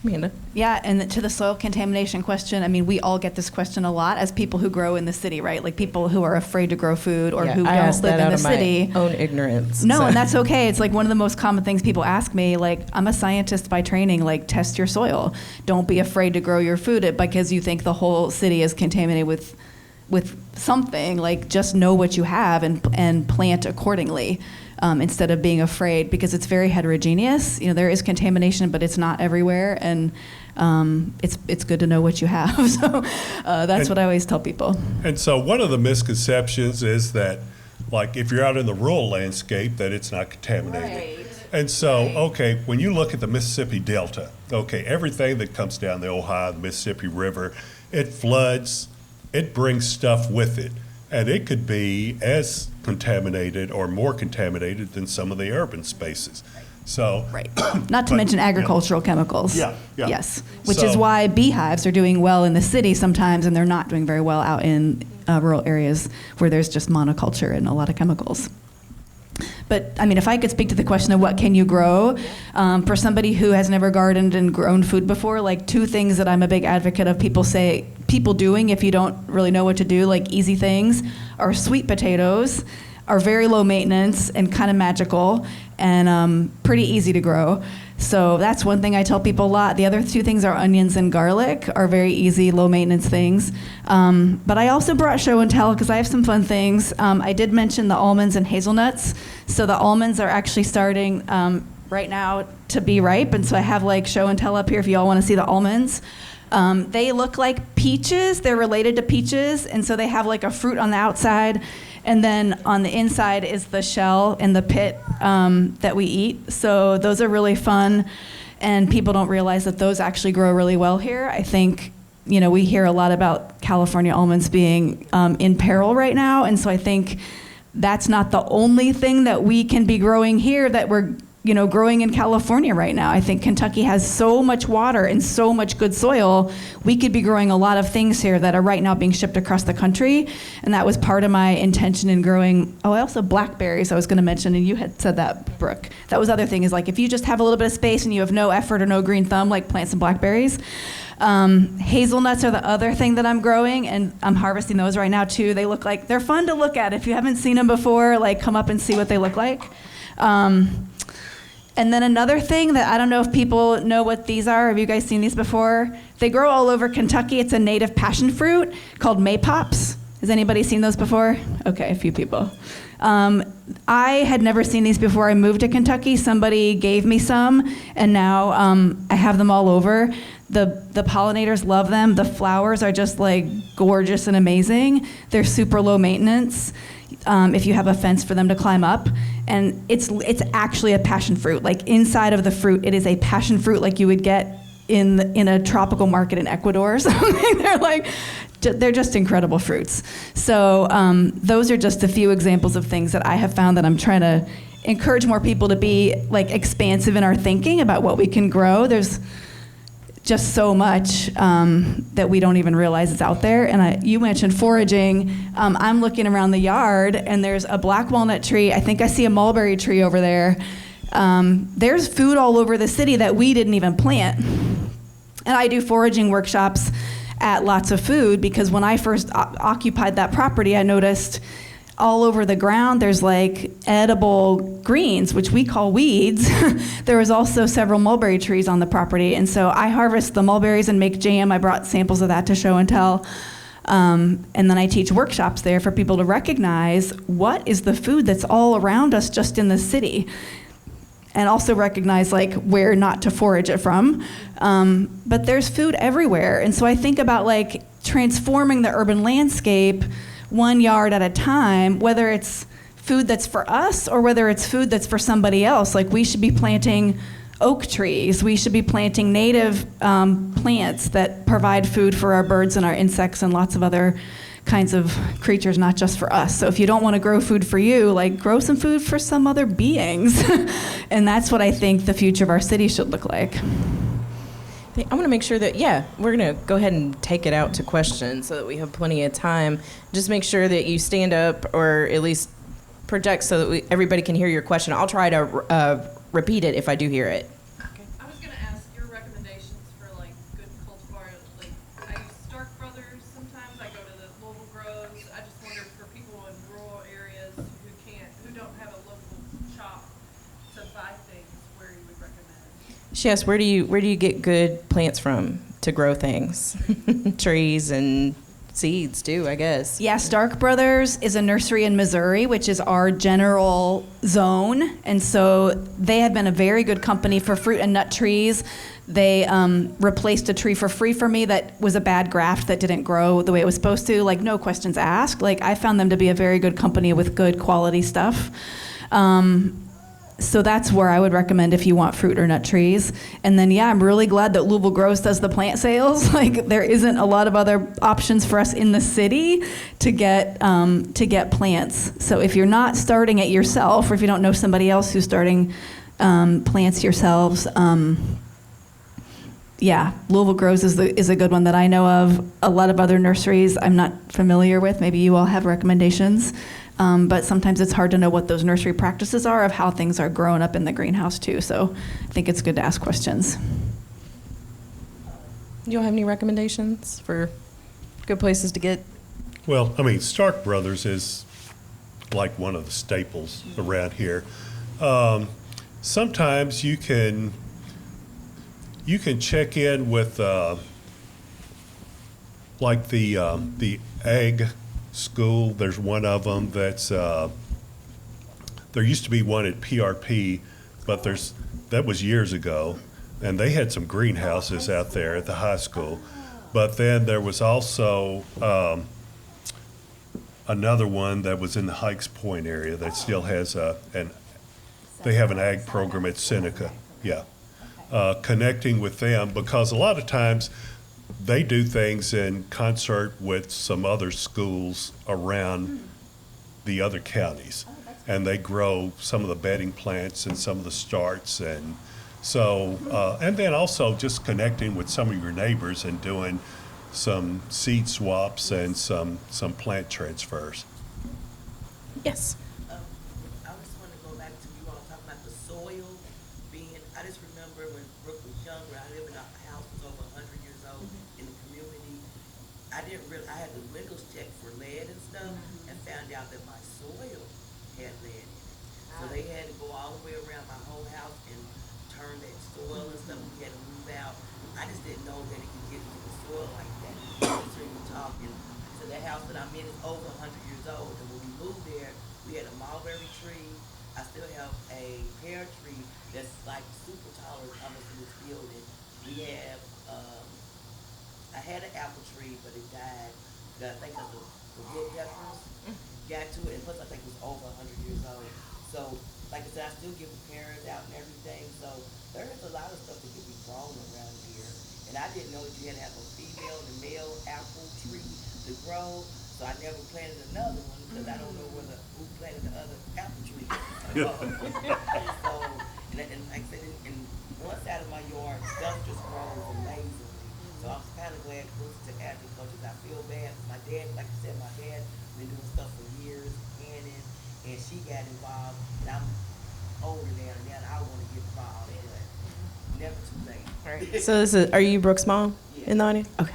Amanda? Yeah, and to the soil contamination question, I mean, we all get this question a lot as people who grow in the city, right? Like people who are afraid to grow food or who don't live in the city. My own ignorance. No, and that's okay. It's like one of the most common things people ask me, like, I'm a scientist by training, like, test your soil. Don't be afraid to grow your food because you think the whole city is contaminated with something. Like, just know what you have and plant accordingly. Instead of being afraid, because it's very heterogeneous. There is contamination, but it's not everywhere, and it's good to know what you have. So that's what I always tell people. And so one of the misconceptions is that, like, if you're out in the rural landscape, that it's not contaminated. Right. And so, okay, when you look at the Mississippi Delta, okay, everything that comes down the Ohio, the Mississippi River, it floods, it brings stuff with it. And it could be as contaminated or more contaminated than some of the urban spaces. So, right. Not to mention agricultural chemicals. Yeah. Yes, which is why beehives are doing well in the city sometimes, and they're not doing very well out in rural areas where there's just monoculture and a lot of chemicals. But I mean, if I could speak to the question of what can you grow, for somebody who has never gardened and grown food before, like two things that I'm a big advocate of people doing if you don't really know what to do, like easy things, are sweet potatoes, are very low maintenance and kind of magical and pretty easy to grow. So that's one thing I tell people a lot. The other two things are onions and garlic, are very easy, low maintenance things. But I also brought show and tell because I have some fun things. I did mention the almonds and hazelnuts. So the almonds are actually starting right now to be ripe. And so I have like show and tell up here if you all want to see the almonds. They look like peaches. They're related to peaches, and so they have like a fruit on the outside, and then on the inside is the shell and the pit that we eat. So those are really fun, and people don't realize that those actually grow really well here. I think, we hear a lot about California almonds being in peril right now, and so I think that's not the only thing that we can be growing here that we're growing in California right now. I think Kentucky has so much water and so much good soil. We could be growing a lot of things here that are right now being shipped across the country. And that was part of my intention in growing. Oh, also blackberries I was going to mention, and you had said that, Brooke. That was the other thing, is like if you just have a little bit of space and you have no effort or no green thumb, like plant some blackberries. Hazelnuts are the other thing that I'm growing, and I'm harvesting those right now too. They're fun to look at. If you haven't seen them before, come up and see what they look like. And then another thing that I don't know if people know what these are. Have you guys seen these before? They grow all over Kentucky. It's a native passion fruit called maypops. Has anybody seen those before? Okay, a few people. I had never seen these before I moved to Kentucky. Somebody gave me some, and now I have them all over. The pollinators love them. The flowers are just gorgeous and amazing. They're super low maintenance. If you have a fence for them to climb up. And it's actually a passion fruit. Inside of the fruit, it is a passion fruit like you would get in a tropical market in Ecuador or something. They're just incredible fruits. So those are just a few examples of things that I have found that I'm trying to encourage more people to be expansive in our thinking about what we can grow. There's just so much that we don't even realize is out there. And you mentioned foraging. I'm looking around the yard, and there's a black walnut tree. I think I see a mulberry tree over there. There's food all over the city that we didn't even plant. And I do foraging workshops at Lots of Food, because when I first occupied that property, I noticed all over the ground there's edible greens, which we call weeds. There was also several mulberry trees on the property, and so I harvest the mulberries and make jam. I brought samples of that to show and tell. And then I teach workshops there for people to recognize what is the food that's all around us just in the city, and also recognize where not to forage it from. But there's food everywhere, and so I think about transforming the urban landscape one yard at a time, whether it's food that's for us or whether it's food that's for somebody else. We should be planting oak trees. We should be planting native plants that provide food for our birds and our insects and lots of other kinds of creatures, not just for us. So if you don't want to grow food for you, grow some food for some other beings. And that's what I think the future of our city should look like. I want to make sure that, we're going to go ahead and take it out to questions so that we have plenty of time. Just make sure that you stand up or at least project so that everybody can hear your question. I'll try to repeat it if I do hear it. Okay. I was going to ask your recommendations for good cultivars. I use Stark Brothers sometimes. I go to the Louisville grows. I just wonder for people in rural areas who don't have a local shop to buy things, where you would recommend. Yes, where do you get good plants from to grow things? Trees and seeds too, I guess. Yeah, Stark Brothers is a nursery in Missouri, which is our general zone. And so they have been a very good company for fruit and nut trees. They replaced a tree for free for me that was a bad graft that didn't grow the way it was supposed to, no questions asked. I found them to be a very good company with good quality stuff. So that's where I would recommend if you want fruit or nut trees. And then, I'm really glad that Louisville Grows does the plant sales. There isn't a lot of other options for us in the city to get plants. So if you're not starting it yourself, or if you don't know somebody else who's starting plants yourselves, Louisville Grows is a good one that I know of. A lot of other nurseries I'm not familiar with. Maybe you all have recommendations. But sometimes it's hard to know what those nursery practices are of how things are grown up in the greenhouse too. So I think it's good to ask questions. You all have any recommendations for good places to get? Well, Stark Brothers is one of the staples around here. Sometimes you can check in with the egg school. There's one of them that's there used to be one at PRP, but that was years ago, and they had some greenhouses out there at the high school. But then there was also another one that was in the Hikes Point area that still has they have an ag program at Seneca. Yeah. Connecting with them, because a lot of times they do things in concert with some other schools around the other counties. And they grow some of the bedding plants and some of the starts. And so, and then also just connecting with some of your neighbors and doing some seed swaps and some plant transfers. Yes. I just want to go back to you all talking about the soil being, I just remember when Brook was younger, I lived in a house that was over 100 years old in the community. I had the windows checked for lead and stuff and found out that my soil had lead in it. So they had to go all the way around my whole house and turn that soil and stuff. We had to move out. I just didn't know that it could get into the soil like that. So you were talking. So that house that I'm in is over 100 years old. And when we moved there, we had a mulberry tree. I still have a pear tree that's like super tall almost in this building. We have, I had an apple tree, but it died. I think of the wood peppers got to it, and plus I think it was over 100 years old. So, like I said, I still give the parents out and everything. So there is a lot of stuff that can be grown around here. And I didn't know that you had to have a female and a male apple tree to grow. So I never planted another one because I don't know who planted the other apple tree. So, and like I said, in one side of my yard, stuff just grows amazingly. So I'm kind of glad Bruce took agriculture. I feel bad. My dad, like I said, my dad been doing stuff for years, canning, and she got involved. And I'm older now, and I want to get involved. But never too late. Right. So are you Brooke's mom in the audience? Okay.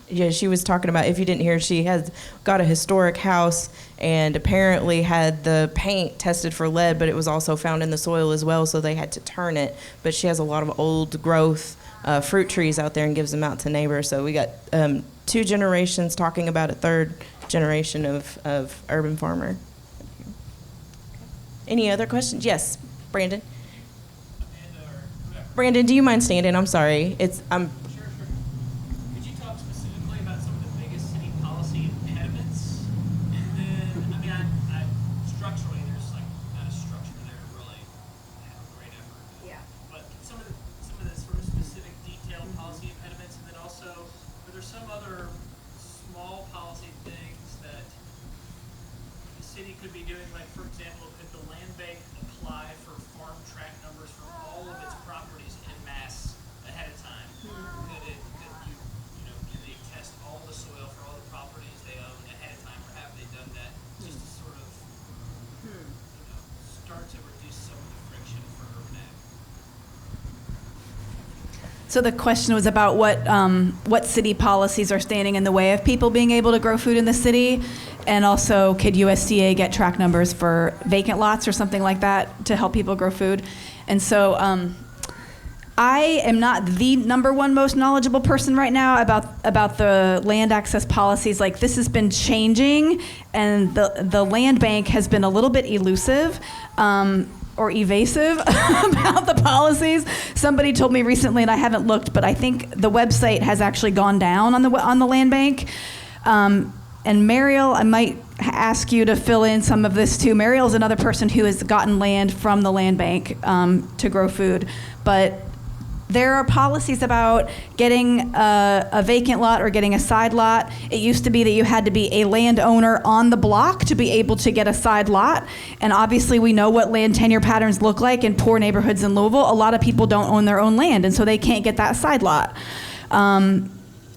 Yeah, she was talking about, if you didn't hear, she has got a historic house and apparently had the paint tested for lead, but it was also found in the soil as well, so they had to turn it. But she has a lot of old growth fruit trees out there and gives them out to neighbors. So we got 2 generations talking about a 3rd generation of urban farmer. Any other questions? Yes, Brandon. Brandon, do you mind standing? I'm sorry. Sure. Could you talk specifically about some of the biggest city policy impediments? And then, I structurally, there's like not a structure there to really have a great effort. Yeah. But some of the sort of specific detailed policy impediments, and then also, are there some other small policy things that the city could be doing? Like, for example, could the land bank apply for farm tract numbers for all of its properties en masse ahead of time? Can they test all the soil for all the properties they own ahead of time, or have they done that just to sort of start to reduce some of the friction for urban ag? So the question was about what city policies are standing in the way of people being able to grow food in the city, and also could USDA get track numbers for vacant lots or something like that to help people grow food. And so I am not the number one most knowledgeable person right now about the land access policies. Like, this has been changing, and the land bank has been a little bit elusive. Or evasive about the policies. Somebody told me recently, and I haven't looked, but I think the website has actually gone down on the land bank. And Mariel, I might ask you to fill in some of this too. Mariel's another person who has gotten land from the land bank to grow food. But there are policies about getting a vacant lot or getting a side lot. It used to be that you had to be a landowner on the block to be able to get a side lot. And obviously we know what land tenure patterns look like in poor neighborhoods in Louisville. A lot of people don't own their own land, and so they can't get that side lot.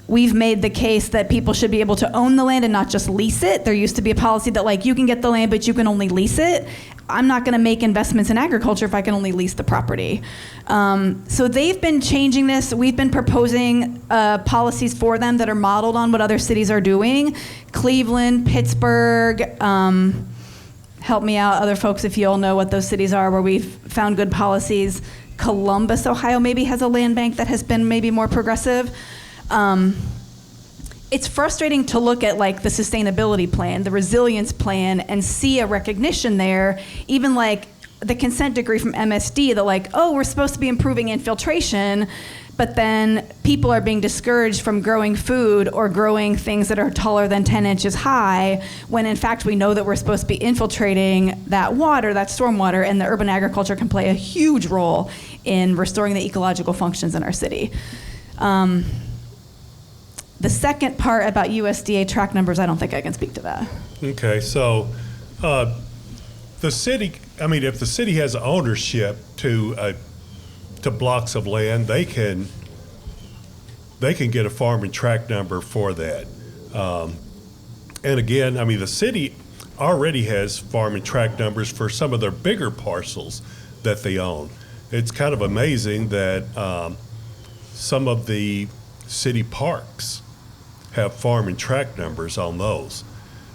We've made the case that people should be able to own the land and not just lease it. There used to be a policy that, like, you can get the land, but you can only lease it. I'm not going to make investments in agriculture if I can only lease the property. So they've been changing this. We've been proposing policies for them that are modeled on what other cities are doing. Cleveland, Pittsburgh, help me out, other folks, if you all know what those cities are where we've found good policies. Columbus, Ohio, maybe has a land bank that has been maybe more progressive. It's frustrating to look at, like, the sustainability plan, the resilience plan, and see a recognition there, even like the consent decree from MSD that, like, oh, we're supposed to be improving infiltration, but then people are being discouraged from growing food or growing things that are taller than 10 inches high, when in fact we know that we're supposed to be infiltrating that water, that stormwater, and the urban agriculture can play a huge role in restoring the ecological functions in our city. The second part about USDA track numbers, I don't think I can speak to that. Okay, so the city, if the city has ownership to blocks of land, they can get a farm and tract number for that. And again, the city already has farm and tract numbers for some of their bigger parcels that they own. It's kind of amazing that some of the city parks have farm and tract numbers on those.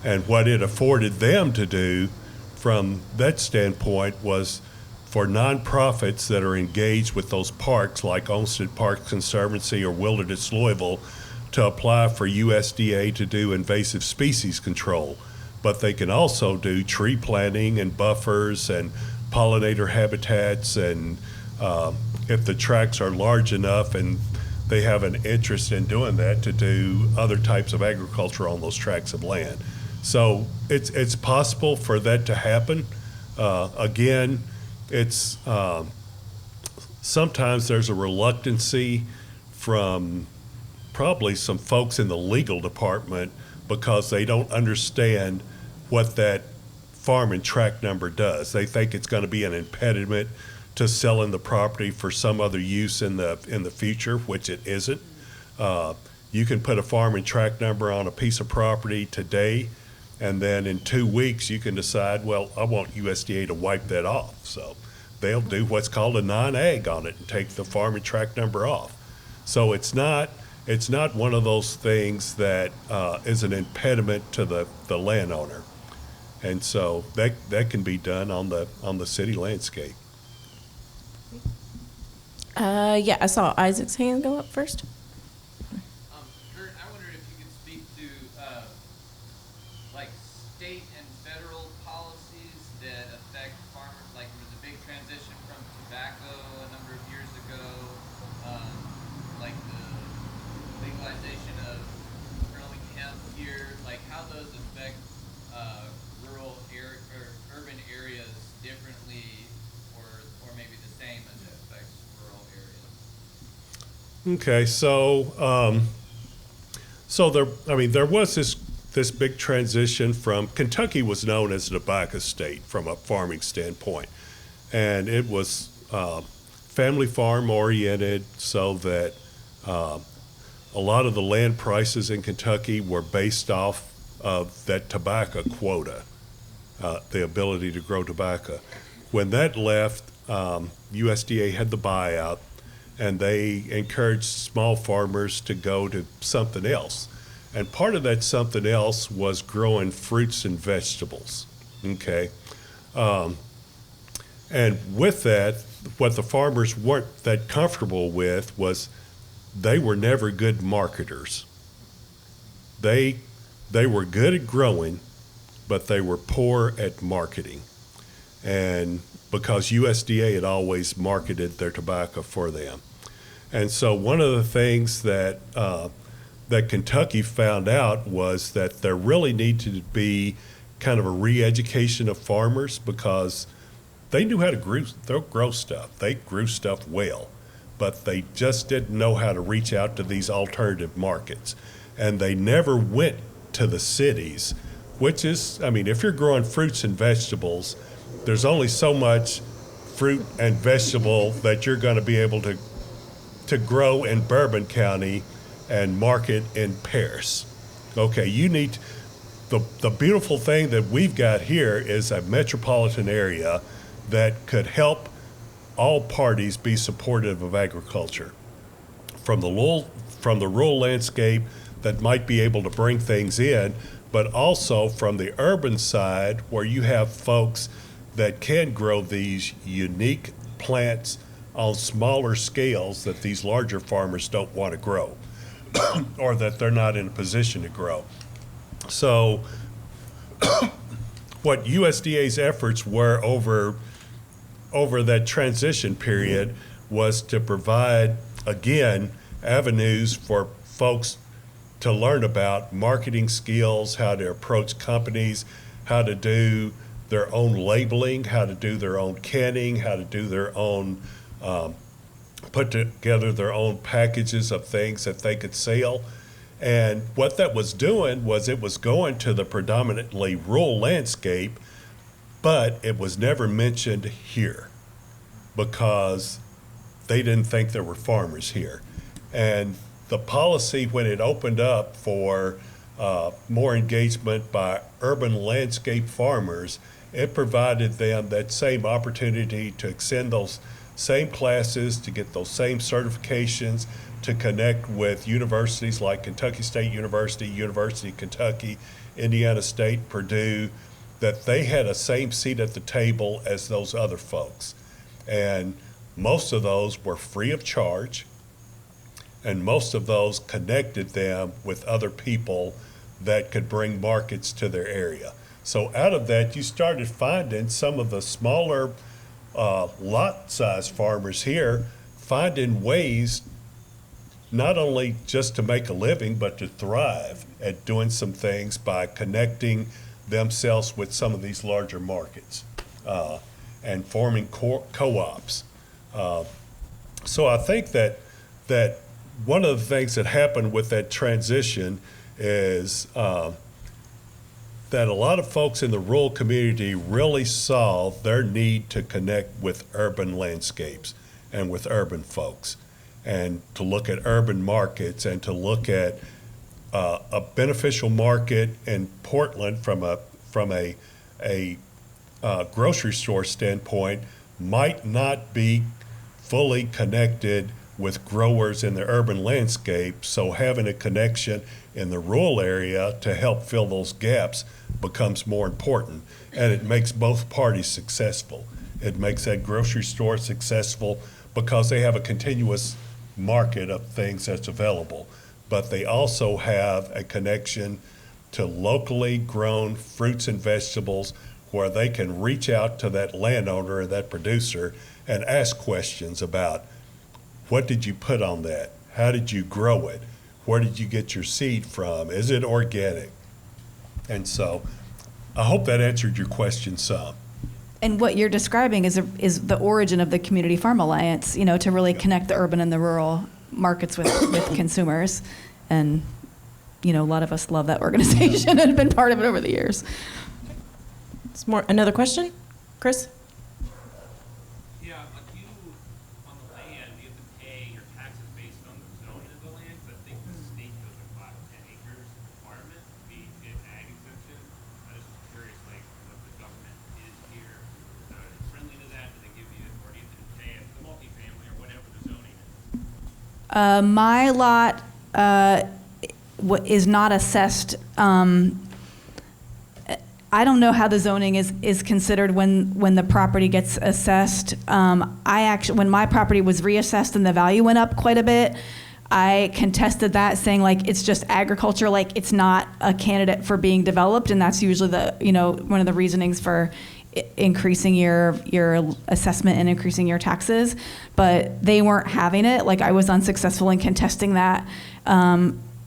And what it afforded them to do from that standpoint was for nonprofits that are engaged with those parks, like Olmsted Park Conservancy or Wilderness Louisville, to apply for USDA to do invasive species control. But they can also do tree planting and buffers and pollinator habitats, and if the tracts are large enough and they have an interest in doing that, to do other types of agriculture on those tracts of land. So it's possible for that to happen. Again, it's sometimes there's a reluctancy from probably some folks in the legal department because they don't understand what that farm and tract number does. They think it's going to be an impediment to selling the property for some other use in the future, which it isn't. You can put a farm and tract number on a piece of property today, and then in 2 weeks you can decide, well, I want USDA to wipe that off. So they'll do what's called a non-ag on it and take the farm and tract number off. So it's not one of those things that is an impediment to the landowner. And so that can be done on the city landscape. Yeah, I saw Isaac's hand go up first. Kurt, I wondered if you could speak to like state and federal policies that affect farmers. Like there was a big transition from tobacco a number of years ago, like the legalization of growing hemp here. Like how those affect rural or urban areas differently, or maybe the same as it affects rural areas. Okay, so there was this big transition from Kentucky was known as a tobacco state from a farming standpoint, and it was family farm oriented, so that a lot of the land prices in Kentucky were based off of that tobacco quota, the ability to grow tobacco. When that left, USDA had the buyout, and they encouraged small farmers to go to something else. And part of that something else was growing fruits and vegetables, okay? And with that, what the farmers weren't that comfortable with was they were never good marketers. They were good at growing, but they were poor at marketing. And because USDA had always marketed their tobacco for them. And so one of the things that Kentucky found out was that there really needed to be kind of a re-education of farmers, because they knew how to grow stuff. They grew stuff well, but they just didn't know how to reach out to these alternative markets. And they never went to the cities, which is, if you're growing fruits and vegetables, there's only so much fruit and vegetable that you're going to be able to grow in Bourbon County and market in Paris. Okay, you need the beautiful thing that we've got here is a metropolitan area that could help all parties be supportive of agriculture. From the rural landscape that might be able to bring things in, but also from the urban side where you have folks that can grow these unique plants on smaller scales that these larger farmers don't want to grow or that they're not in a position to grow. So what USDA's efforts were over that transition period was to provide again, avenues for folks to learn about marketing skills, how to approach companies, how to do their own labeling, how to do their own canning, how to do their own, put together their own packages of things that they could sell. And what that was doing was it was going to the predominantly rural landscape, but it was never mentioned here because they didn't think there were farmers here. And the policy, when it opened up for more engagement by urban landscape farmers, it provided them that same opportunity to extend those same classes, to get those same certifications, to connect with universities like Kentucky State University, University of Kentucky, Indiana State, Purdue, that they had a same seat at the table as those other folks. And most of those were free of charge, and most of those connected them with other people that could bring markets to their area. So out of that, you started finding some of the smaller lot size farmers here finding ways not only just to make a living, but to thrive at doing some things by connecting themselves with some of these larger markets and forming co-ops. So I think that one of the things that happened with that transition is that a lot of folks in the rural community really saw their need to connect with urban landscapes and with urban folks, and to look at urban markets and to look at a beneficial market in Portland from a grocery store standpoint might not be fully connected with growers in the urban landscape. So having a connection in the rural area to help fill those gaps becomes more important, and it makes both parties successful. It makes that grocery store successful because they have a continuous market of things that's available, but they also have a connection to locally grown fruits and vegetables where they can reach out to that landowner and that producer and ask questions about, what did you put on that? How did you grow it? Where did you get your seed from? Is it organic? And so I hope that answered your question some. And what you're describing is the origin of the Community Farm Alliance, to really connect the urban and the rural markets with consumers. And, a lot of us love that organization and have been part of it over the years. Another question? Chris? Yeah, like you, on the land, you have to pay your taxes based on the zoning of the land, but I think the state goes like 5 to 10 acres requirement to get ag exemption. I just was curious, like, what the government is here. Friendly to that? Do they give you, or do you have to pay it, the multifamily or whatever the zoning is? My lot is not assessed. I don't know how the zoning is considered when the property gets assessed. When my property was reassessed and the value went up quite a bit, I contested that, saying like it's just agriculture, like it's not a candidate for being developed, and that's usually one of the reasonings for increasing your assessment and increasing your taxes. But they weren't having it. Like, I was unsuccessful in contesting that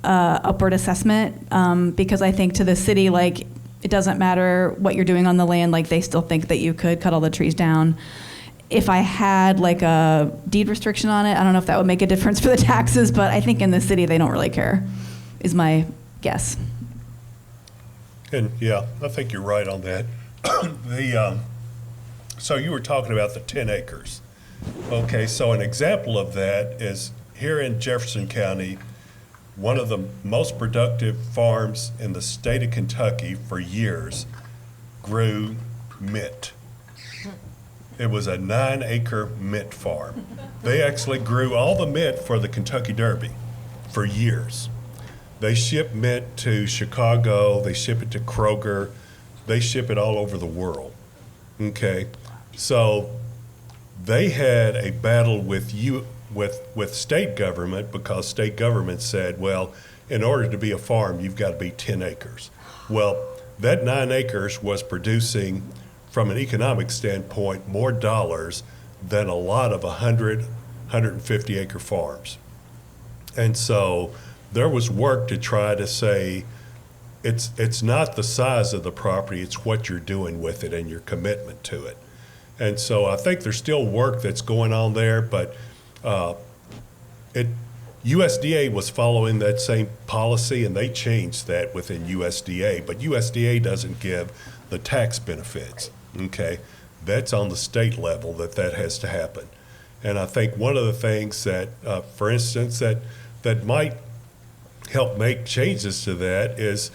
upward assessment because I think to the city, like, it doesn't matter what you're doing on the land, like they still think that you could cut all the trees down. If I had like a deed restriction on it, I don't know if that would make a difference for the taxes, but I think in the city they don't really care, is my guess. And yeah, I think you're right on that. So you were talking about the 10 acres. Okay, so an example of that is here in Jefferson County, one of the most productive farms in the state of Kentucky for years grew mint. It was a 9-acre mint farm. They actually grew all the mint for the Kentucky Derby for years. They ship mint to Chicago, they ship it to Kroger, they ship it all over the world. Okay, so they had a battle with state government because state government said, well, in order to be a farm, you've got to be 10 acres. Well, that 9 acres was producing, from an economic standpoint, more dollars than a lot of 100 150 acre farms. And so there was work to try to say, it's not the size of the property, it's what you're doing with it and your commitment to it. And so I think there's still work that's going on there, but USDA was following that same policy, and they changed that within USDA, but USDA doesn't give the tax benefits, okay? That's on the state level that has to happen. And I think one of the things that, for instance, that might help make changes to that is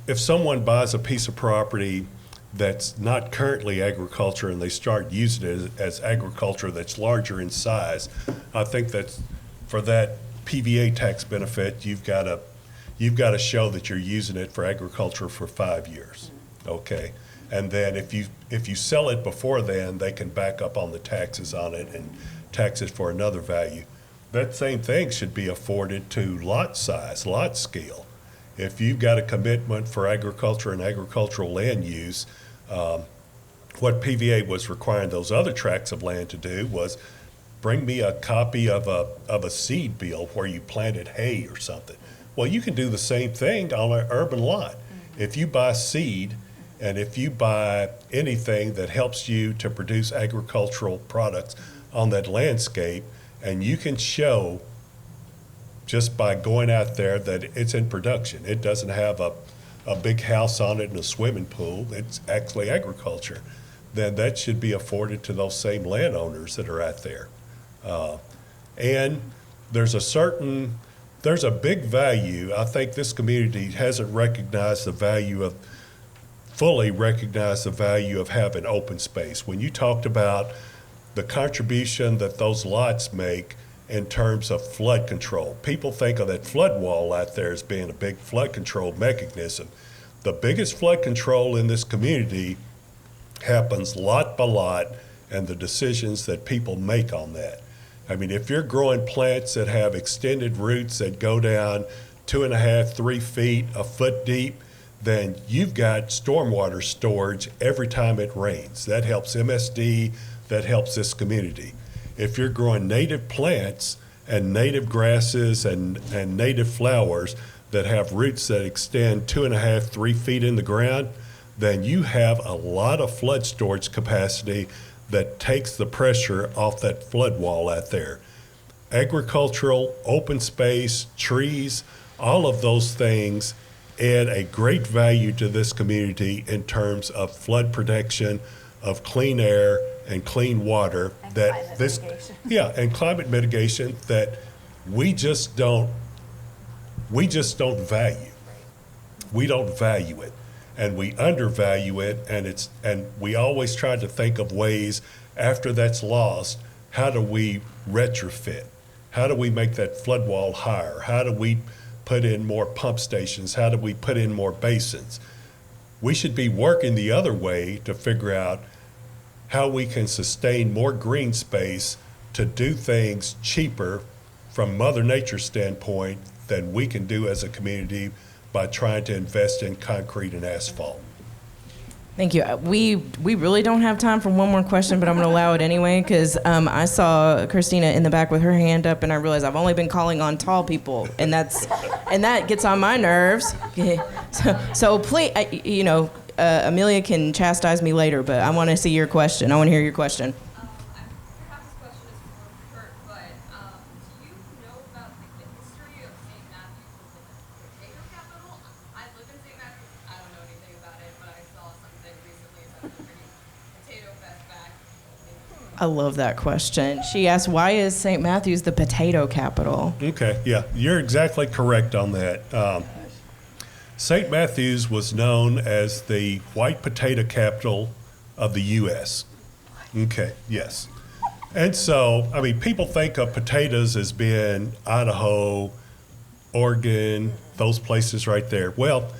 if someone buys a piece of property that's not currently agriculture and they start using it as agriculture that's larger in size, I think that's for that PVA tax benefit, you've got to show that you're using it for agriculture for 5 years, okay? And then if you sell it before then, they can back up on the taxes on it and tax it for another value. That same thing should be afforded to lot size, lot scale. If you've got a commitment for agriculture and agricultural land use, what PVA was requiring those other tracts of land to do was bring me a copy of a seed bill where you planted hay or something. Well, you can do the same thing on an urban lot. If you buy seed and if you buy anything that helps you to produce agricultural products on that landscape, and you can show just by going out there that it's in production. It doesn't have a big house on it and a swimming pool. It's actually agriculture. Then that should be afforded to those same landowners that are out there. And there's a big value. I think this community hasn't fully recognized the value of having open space. When you talked about the contribution that those lots make in terms of flood control, people think of that flood wall out there as being a big flood control mechanism. The biggest flood control in this community happens lot by lot and the decisions that people make on that. I mean, if you're growing plants that have extended roots that go down 2.5, 3 feet, a foot deep, then you've got stormwater storage every time it rains. That helps MSD, that helps this community. If you're growing native plants and native grasses and native flowers that have roots that extend 2.5, 3 feet in the ground, then you have a lot of flood storage capacity that takes the pressure off that flood wall out there. Agricultural, open space, trees, all of those things add a great value to this community in terms of flood protection, of clean air and clean water, and climate mitigation that we just don't value. We don't value it, and we undervalue it, and we always try to think of ways after that's lost, how do we retrofit? How do we make that flood wall higher? How do we put in more pump stations? How do we put in more basins? We should be working the other way to figure out how we can sustain more green space to do things cheaper from Mother Nature's standpoint than we can do as a community by trying to invest in concrete and asphalt. Thank you. We really don't have time for one more question, but I'm going to allow it anyway because I saw Christina in the back with her hand up, and I realized I've only been calling on tall people, and that gets on my nerves. So please, Amelia can chastise me later, but I want to see your question. I want to hear your question. Perhaps this question is for Kurt, but do you know about the history of St. Matthew's as the potato capital? I live in St. Matthew's. I don't know anything about it, but I saw something recently about the potato fest back. I love that question. She asked, why is St. Matthew's the potato capital? Okay, yeah, you're exactly correct on that. St. Matthew's was known as the white potato capital of the U.S. Okay, yes. And so, I mean, people think of potatoes as being Idaho, Oregon, those places right there. Well,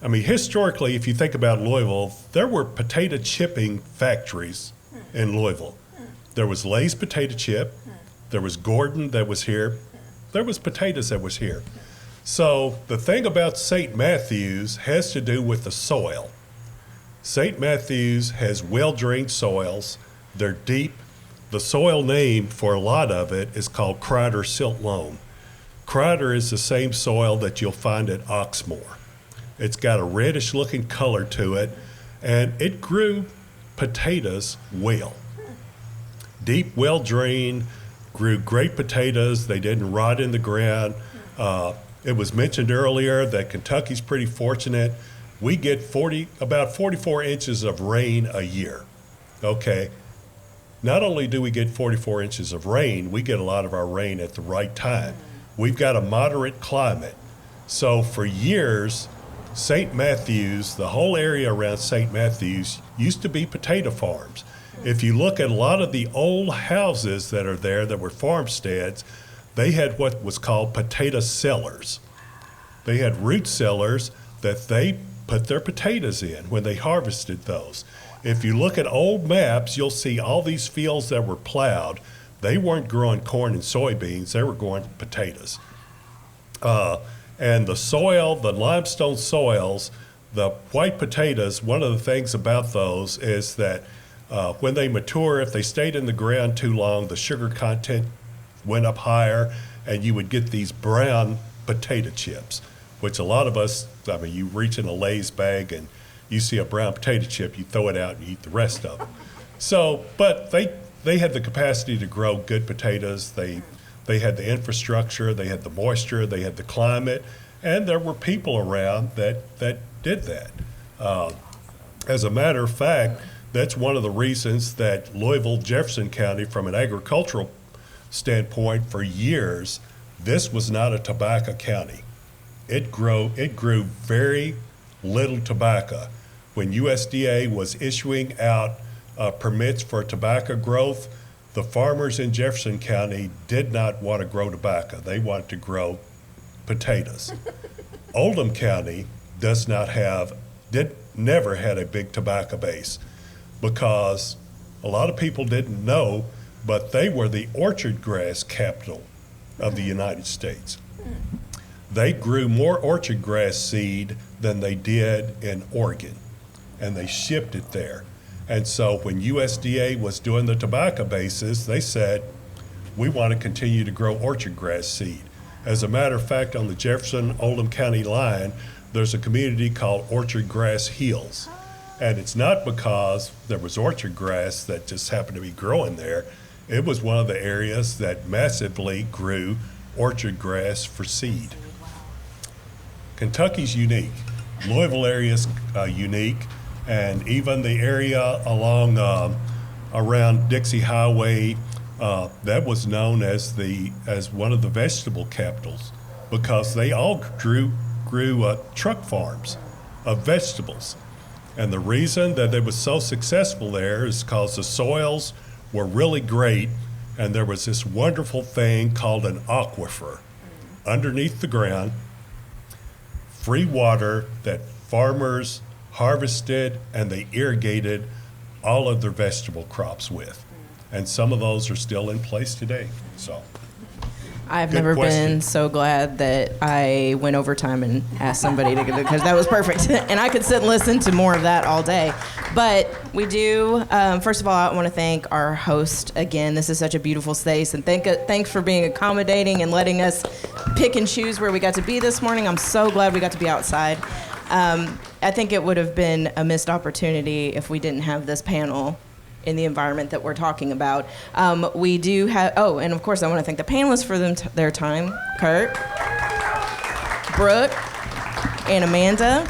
I mean, historically, if you think about Louisville, there were potato chipping factories in Louisville. There was Lay's potato chip, there was Gordon that was here, there was potatoes that was here. So the thing about St. Matthew's has to do with the soil. St. Matthew's has well-drained soils. They're deep. the soil name for a lot of it is called Crider silt loam. Crider is the same soil that you'll find at Oxmoor. It's got a reddish looking color to it, and it grew potatoes well. Deep, well drained, grew great potatoes. They didn't rot in the ground. It was mentioned earlier that Kentucky's pretty fortunate. We get about 44 inches of rain a year. Okay. Not only do we get 44 inches of rain, we get a lot of our rain at the right time. We've got a moderate climate. So for years, St. Matthews, the whole area around St. Matthews used to be potato farms. If you look at a lot of the old houses that are there that were farmsteads, they had what was called potato cellars. They had root cellars that they put their potatoes in when they harvested those. If you look at old maps, you'll see all these fields that were plowed. They weren't growing corn and soybeans, they were growing potatoes. And the soil, the limestone soils, the white potatoes, one of the things about those is that when they mature, if they stayed in the ground too long, the sugar content went up higher, and you would get these brown potato chips, which a lot of us, I mean, you reach in a Lay's bag and you see a brown potato chip, you throw it out and you eat the rest of them. So, but they had the capacity to grow good potatoes. They had the infrastructure, they had the moisture, they had the climate, and there were people around that did that. As a matter of fact, that's one of the reasons that Louisville, Jefferson County, from an agricultural standpoint, for years, this was not a tobacco county. It grew very little tobacco. When USDA was issuing out permits for tobacco growth, the farmers in Jefferson County did not want to grow tobacco. They wanted to grow potatoes. Oldham County never had a big tobacco base because a lot of people didn't know, but they were the orchard grass capital of the United States. They grew more orchard grass seed than they did in Oregon, and they shipped it there. And so when USDA was doing the tobacco bases, they said, we want to continue to grow orchard grass seed. As a matter of fact, on the Jefferson-Oldham County line, there's a community called Orchard Grass Hills. And it's not because there was orchard grass that just happened to be growing there. It was one of the areas that massively grew orchard grass for seed. Kentucky's unique. Louisville area's unique, and even the area along around Dixie Highway, that was known as one of the vegetable capitals because they all grew truck farms of vegetables. And the reason that they was so successful there is because the soils were really great, and there was this wonderful thing called an aquifer underneath the ground, free water that farmers harvested and they irrigated all of their vegetable crops with. And some of those are still in place today. So, I've good never question. been so glad that I went overtime and asked somebody to, because that was perfect. And I could sit and listen to more of that all day. But we do, first of all, I want to thank our host again. This is such a beautiful space. And thanks for being accommodating and letting us pick and choose where we got to be this morning. I'm so glad we got to be outside. I think it would have been a missed opportunity if we didn't have this panel in the environment that we're talking about. We do have, and of course I want to thank the panelists for their time. Kurt, Brooke, and Amanda.